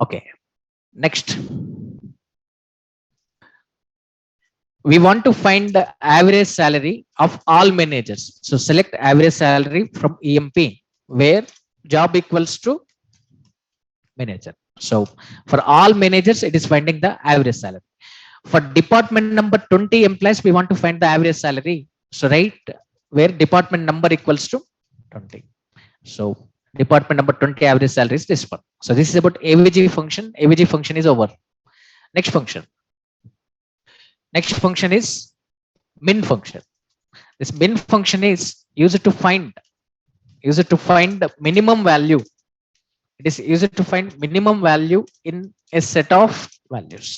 Okay. Next. We want to find the average salary of all managers. So select average salary from EMP where job equals to manager. So for all managers, it is finding the average salary. For department number 20 employees, we want to find the average salary. So right where department number equals to 20. So department number 20 average salary is this one. So this is about AVG function. AVG function is over. Next function. Next function is min function. This min function is used to find the minimum value. It is used to find minimum value in a set of values.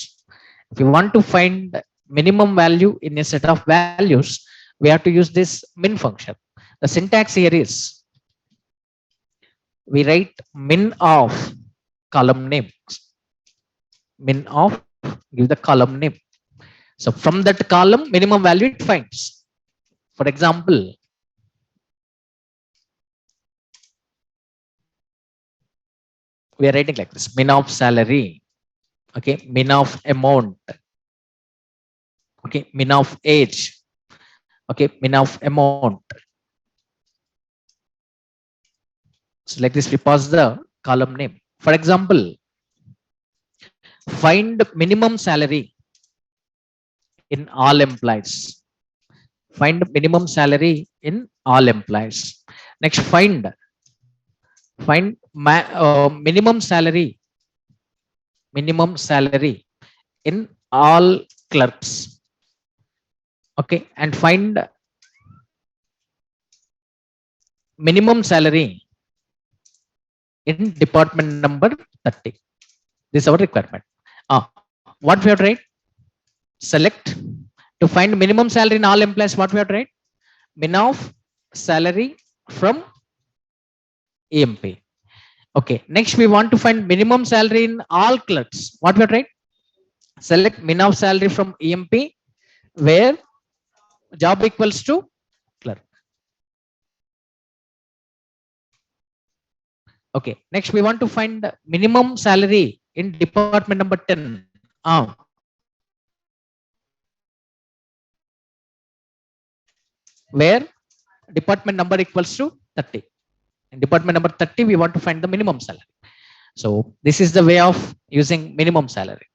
If you want to find minimum value in a set of values, we have to use this min function. The syntax here is we write min of column name. Min of, give the column name. So from that column, minimum value it finds. For example, we are writing like this: min of salary. Okay, min of amount. Okay, min of age. Okay, min of amount. So like this, we pass the column name. For example, find minimum salary in all employees. Find minimum salary in all employees. Next, find minimum salary in all clerks. Okay, and find minimum salary in department number 30. This is our requirement. What we have to write? Select to find minimum salary in all employees. What we have to write? Min of salary from EMP. Okay. Next, we want to find minimum salary in all clerks. What we have to write? Select min of salary from EMP where job equals to clerk. Okay. Next, we want to find minimum salary in department number 10. Where department number equals to 30. In department number 30, we want to find the minimum salary. So this is the way of using minimum salary,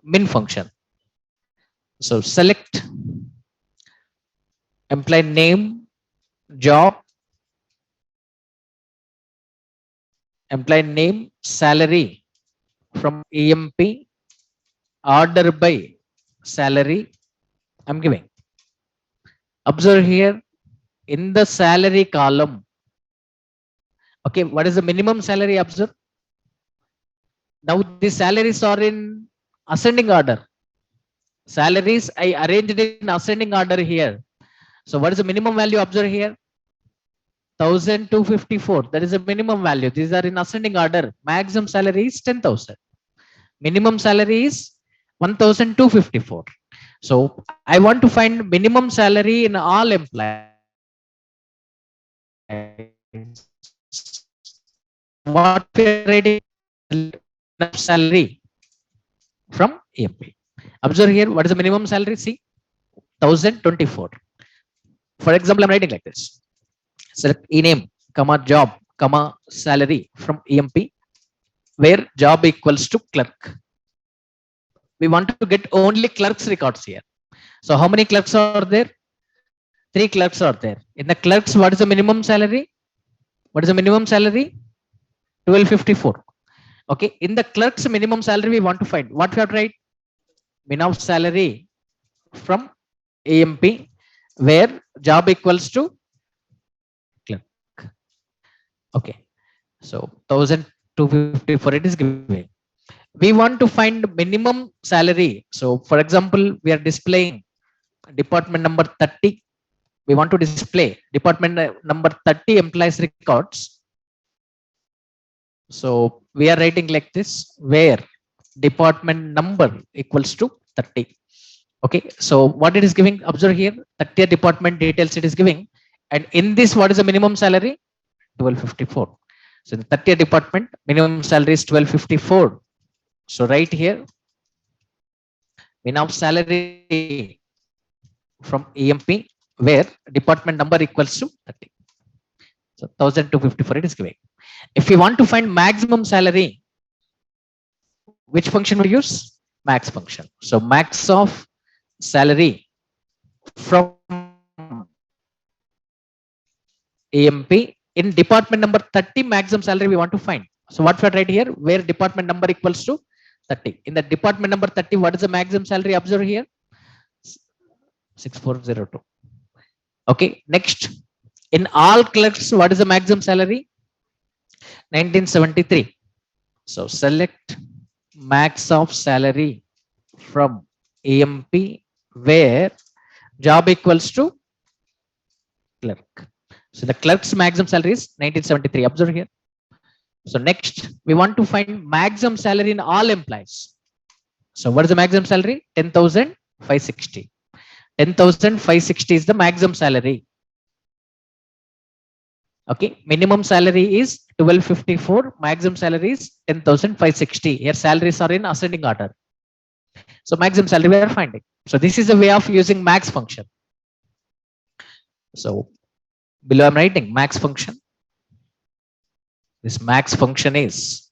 min function. So select employee name, job, employee name, salary from EMP, order by salary I'm giving. Observe here in the salary column. Okay, what is the minimum salary? Observe. Now the salaries are in ascending order. Salaries I arranged in ascending order here. So what is the minimum value? Observe here. 1,254. That is a minimum value. These are in ascending order. Maximum salary is 10,000. Minimum salary is 1,254. So I want to find minimum salary in all employees. What we are writing salary from EMP. Observe here, what is the minimum salary? See, 1,024. For example, I'm writing like this. Select ename, comma job, comma salary from EMP, where job equals to clerk. We want to get only clerks records here. So how many clerks are there? 3 clerks are there. In the clerks, what is the minimum salary? What is the minimum salary? 1,254. Okay. In the clerks minimum salary, we want to find. What we have to write? Min of salary from EMP, where job equals to clerk. Okay. So 1,254 it is given. We want to find minimum salary. So for example, we are displaying department number 30. We want to display department number 30 employees records. So we are writing like this, where department number equals to 30. Okay. So what it is giving, observe here, 30 department details it is giving. And in this, what is the minimum salary? 1,254. So in the 30 department, minimum salary is 1,254. So right here, min of salary from EMP, where department number equals to 30. So 1,254 it is giving. If we want to find maximum salary, which function we use? Max function. So max of salary from EMP in department number 30, maximum salary we want to find. So what we are right here, where department number equals to 30. In the department number 30, what is the maximum salary? Observe here, 6402. Okay. Next, in all clerks, what is the maximum salary? 1973. So select max of salary from EMP, where job equals to clerk. So the clerk's maximum salary is 1973. Observe here. So next, we want to find maximum salary in all employees. So what is the maximum salary? 10,560. 10,560 is the maximum salary. Okay. Minimum salary is 1,254. Maximum salary is 10,560. Here salaries are in ascending order. So maximum salary we are finding. So this is a way of using max function. So below I'm writing max function. This max function is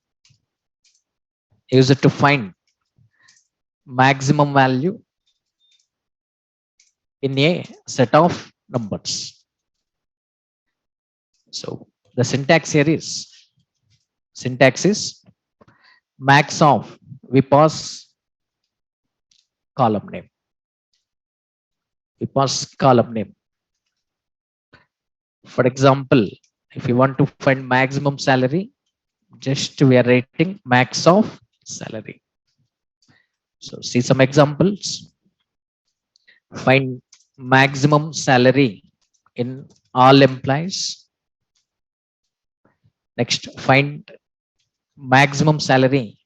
used to find maximum value in a set of numbers. So the syntax here is max of, we pass column name. For example, if you want to find maximum salary, just we are writing max of salary. So see some examples. Find maximum salary in all employees. Next, find maximum salary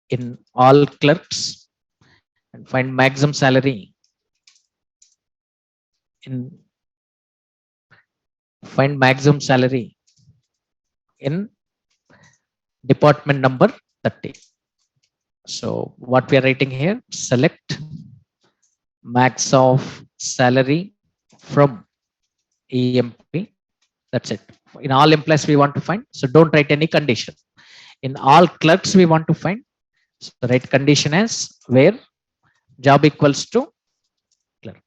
in all clerks, and find maximum salary in department number 30. So what we are writing here, select max of salary from EMP. That's it. In all employees we want to find. So don't write any condition. In all clerks we want to find. So write condition as where job equals to clerk.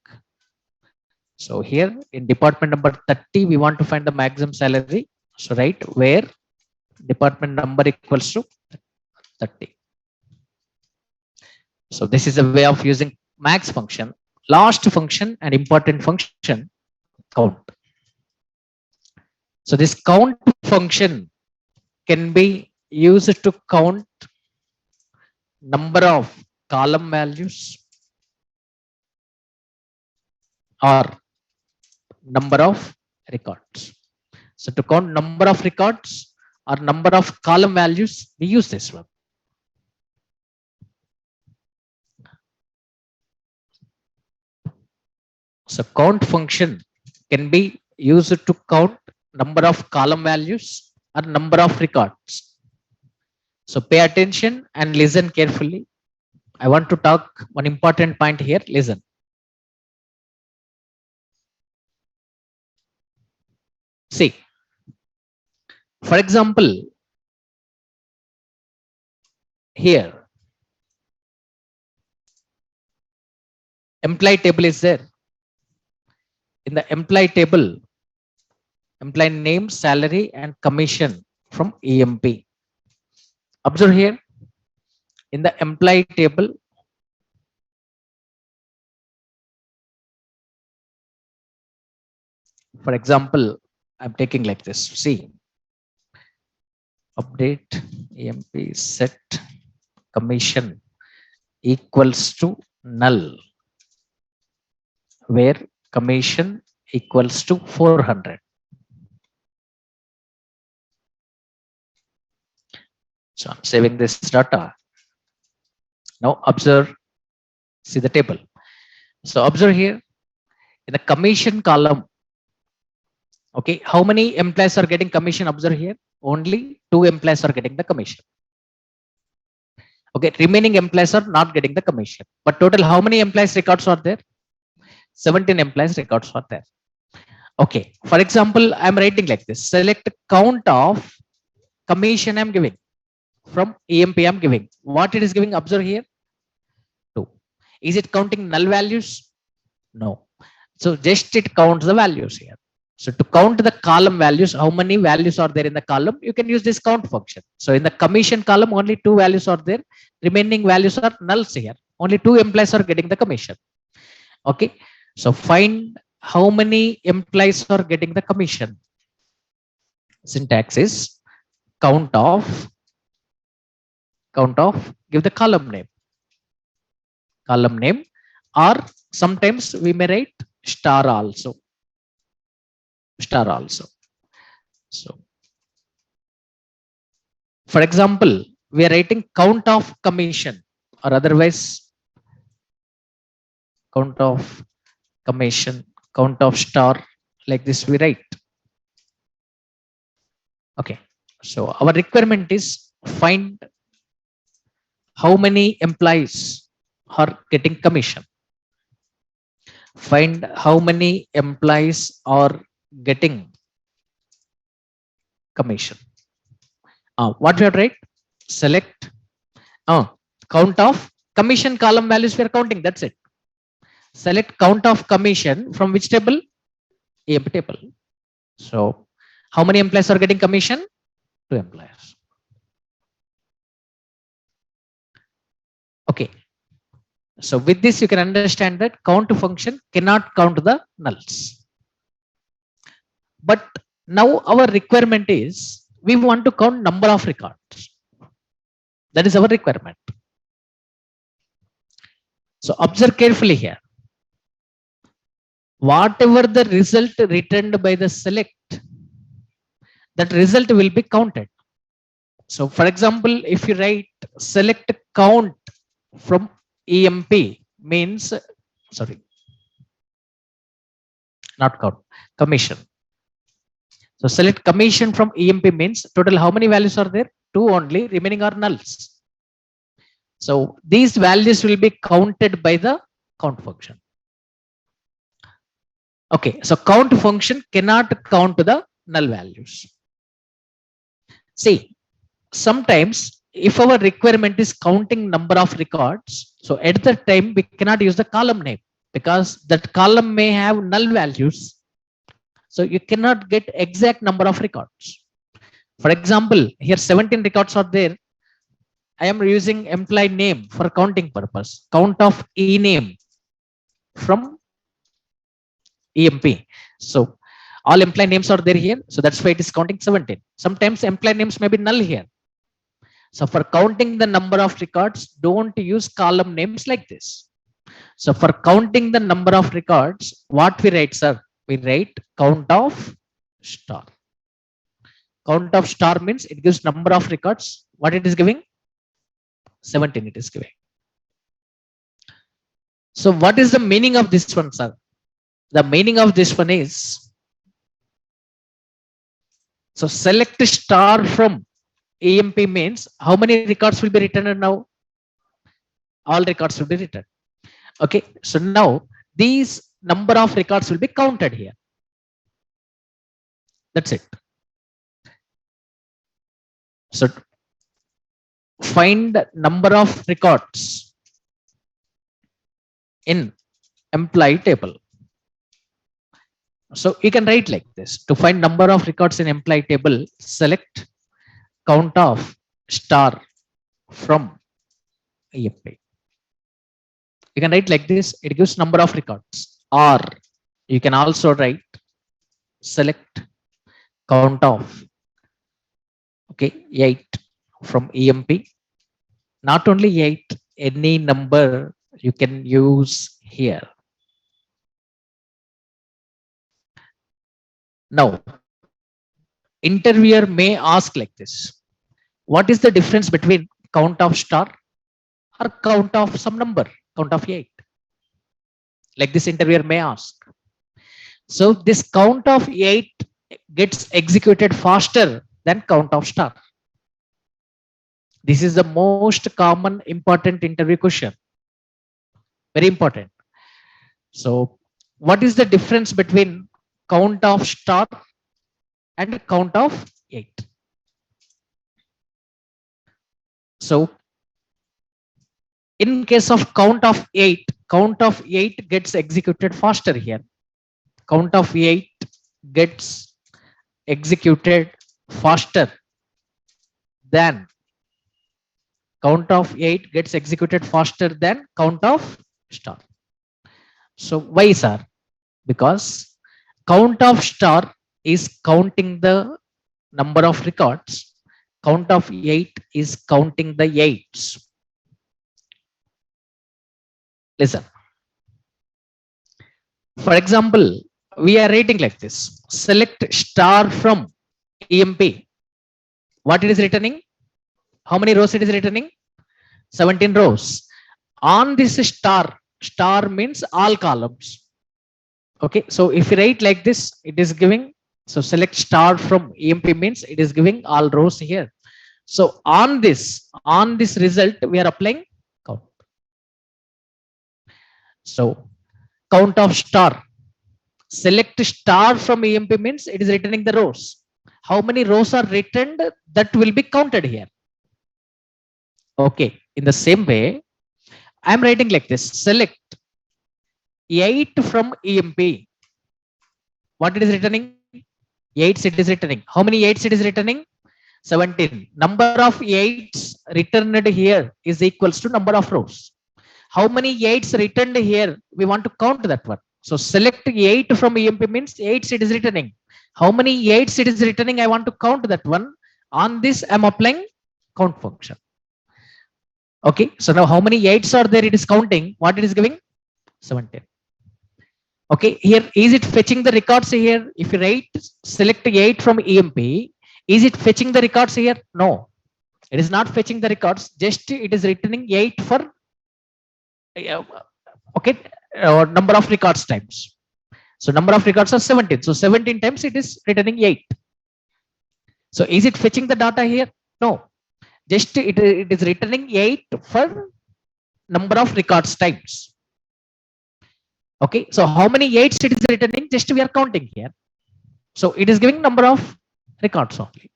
So here in department number 30, we want to find the maximum salary. So write where department number equals to 30. So this is a way of using max function. Last function and important function, count. So this count function can be used to count number of column values or number of records. So to count number of records or number of column values, we use this one. So count function can be used to count number of column values or number of records. So pay attention and listen carefully. I want to talk one important point here. Listen. See, for example, here employee table is there. In the employee table, employee name, salary, and commission from EMP. Observe here in the employee table, for example, I'm taking like this. See, update EMP set commission equals to null, where commission equals to 400. So I'm saving this data. Now observe, see the table. So observe here in the commission column. Okay, how many employees are getting commission? Observe here, only 2 employees are getting the commission. Okay, remaining employees are not getting the commission. But total, how many employees records are there? 17 employees records are there. Okay, for example, I'm writing like this. Select count of commission I'm giving. From EMP I'm giving. What it is giving? Observe here. 2. Is it counting null values? No. So just it counts the values here. So to count the column values, how many values are there in the column? You can use this count function. So in the commission column, only 2 values are there. Remaining values are nulls here. Only 2 employees are getting the commission. Okay. So find how many employees are getting the commission. Syntax is count of, give the column name, or sometimes we may write star also. So for example, we are writing count of commission, or otherwise count of commission, count of star, like this we write. Okay, so our requirement is find how many employees are getting commission. Find how many employees are getting commission. What we have to write? Select count of commission column values we are counting. That's it. Select count of commission from which table? EMP table. So how many employees are getting commission? 2 employees. Okay. So with this, you can understand that count function cannot count the nulls. But now our requirement is we want to count number of records. That is our requirement. So observe carefully here. Whatever the result returned by the select, that result will be counted. So for example, if you write select count from EMP means, sorry, not count, commission. So select commission from EMP means total how many values are there? 2 only, remaining are nulls. So these values will be counted by the count function. Okay, so count function cannot count the null values. See, sometimes if our requirement is counting number of records, so at that time we cannot use the column name because that column may have null values. So you cannot get exact number of records. For example, here 17 records are there. I am using employee name for counting purpose. Count of E name from EMP. So all employee names are there here. So that's why it is counting 17. Sometimes employee names may be null here. So for counting the number of records, don't use column names like this. So for counting the number of records, what we write, sir? we write count of star. Count of star means it gives number of records. What it is giving? 17 it is giving. So what is the meaning of this one, sir? The meaning of this one is, so select star from EMP means how many records will be returned now? All records will be returned. Okay, so now these number of records will be counted here. That's it. So find number of records in employee table. So you can write like this: to find number of records in employee table, select count of star from EMP. You can write like this, it gives number of records. Or you can also write select count of, okay, 8 from EMP. Not only 8, any number you can use here. Now interviewer may ask like this: what is the difference between count of star or count of some number, count of 8? Like this interviewer may ask. So this count of 8 gets executed faster than count of star. This is the most common important interview question. Very important. So what is the difference between count of star and count of 8? So in case of count of 8 gets executed faster here. Count of 8 gets executed faster than count of 8 gets executed faster than count of star. So why, sir? Because count of star is counting the number of records, count of 8 is counting the 8s. Listen, for example, we are writing like this: select star from EMP. What it is returning? How many rows it is returning? 17 rows. On this star, star means all columns. Okay, so if you write like this, it is giving, so select star from EMP means it is giving all rows here. So on this result we are applying count. So count of star, select star from EMP means it is returning the rows. How many rows are returned, that will be counted here. Okay, in the same way I am writing like this: select 8 from EMP. What it is returning? 8s it is returning. How many 8s it is returning? 17. Number of 8s returned here is equals to number of rows. How many 8s returned here? We want to count that one. So select 8 from EMP means 8s it is returning. How many 8s it is returning? I want to count that one. On this I am applying count function. Okay, so now how many 8s are there? It is counting. What it is giving? 17. Okay, here is it fetching the records here? If you write select 8 from EMP, is it fetching the records here? No, it is not fetching the records. Just it is returning 8 for okay, number of records times. So number of records are 17. So 17 times it is returning 8. So is it fetching the data here? No, just it is returning 8 for number of records times. Okay, so how many 8s it is returning? Just we are counting here. So it is giving number of records only.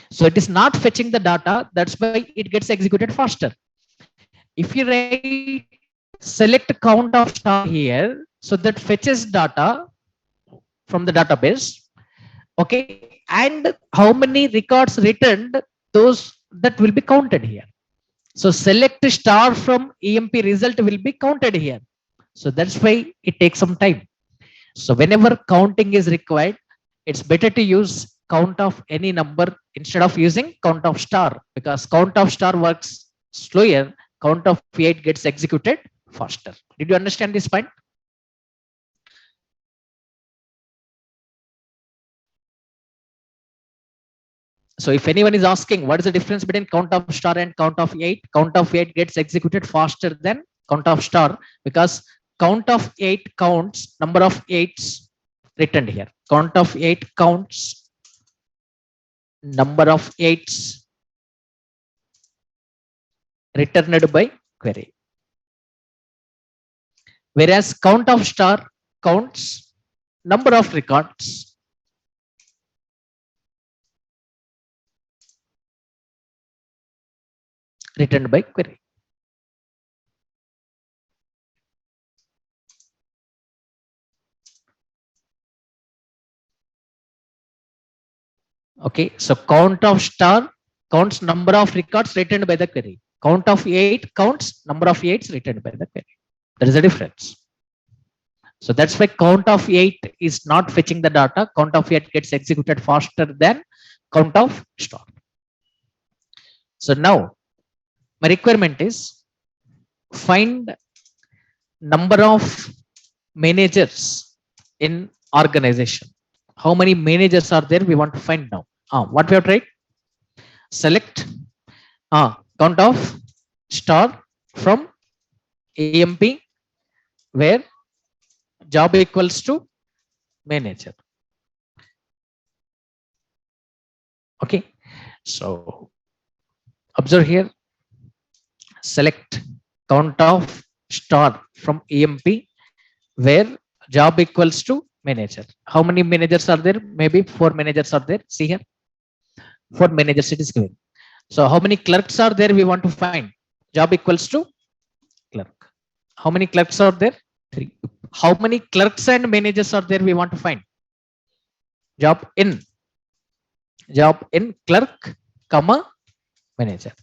So it is not fetching the data. That's why it gets executed faster. If you write select count of star here, so that fetches data from the database. Okay, and how many records returned, those that will be counted here. So select star from EMP result will be counted here. So that's why it takes some time. So whenever counting is required, it's better to use count of any number instead of using count of star, because count of star works slower, count of 8 gets executed faster. Did you understand this point? So if anyone is asking what is the difference between count of star and count of 8 gets executed faster than count of star because count of 8 counts number of 8s returned here. Count of 8 counts number of 8s returned by query. Whereas count of star counts number of records returned by query. Okay, so count of star counts number of records returned by the query. Count of 8 counts number of 8s returned by the query. There is a difference. So that's why count of 8 is not fetching the data. Count of 8 gets executed faster than count of star. So now my requirement is find number of managers in organization. How many managers are there? We want to find now. What we have tried? Select count of star from AMP where job equals to manager. Okay, so observe here. Select count of star from AMP where job equals to manager. How many managers are there? Maybe 4 managers are there. See here, 4 managers it is given. So how many clerks are there? We want to find. Job equals to clerk. How many clerks are there? 3. How many clerks and managers are there? We want to find. Job in clerk comma manager.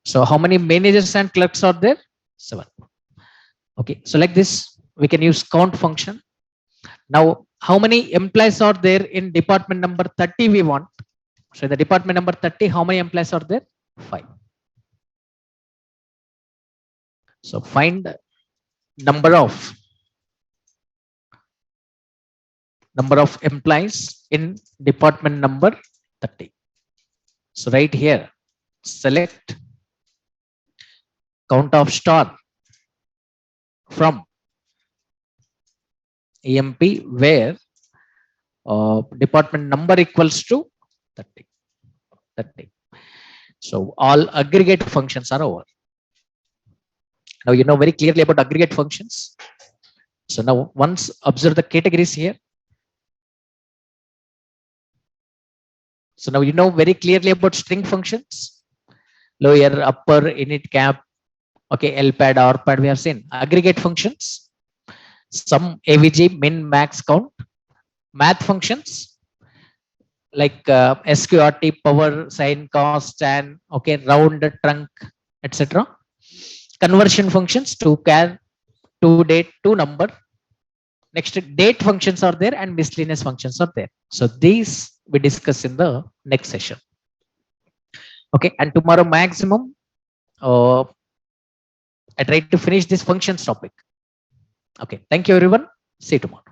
So how many managers and clerks are there? 7. Okay, so like this we can use count function. Now how many employees are there in department number 30 we want. So the department number 30, how many employees are there? 5. So find number of employees in department number 30. So right here, select count of star from AMP where department number equals to 30. So all aggregate functions are over. Now you know very clearly about aggregate functions. So now once observe the categories here. So now you know very clearly about string functions. Lower, upper, init, cap. Okay, LPAD, RPAD we have seen. Aggregate functions. Sum, AVG, min, max, count. Math functions like SQRT, power, sin, cos, tan, okay, round, trunk, etc. Conversion functions to char, to date, to number. Next, date functions are there and miscellaneous functions are there. So these we discuss in the next session. Okay, and tomorrow maximum I try to finish this functions topic. Okay, thank you everyone. See you tomorrow.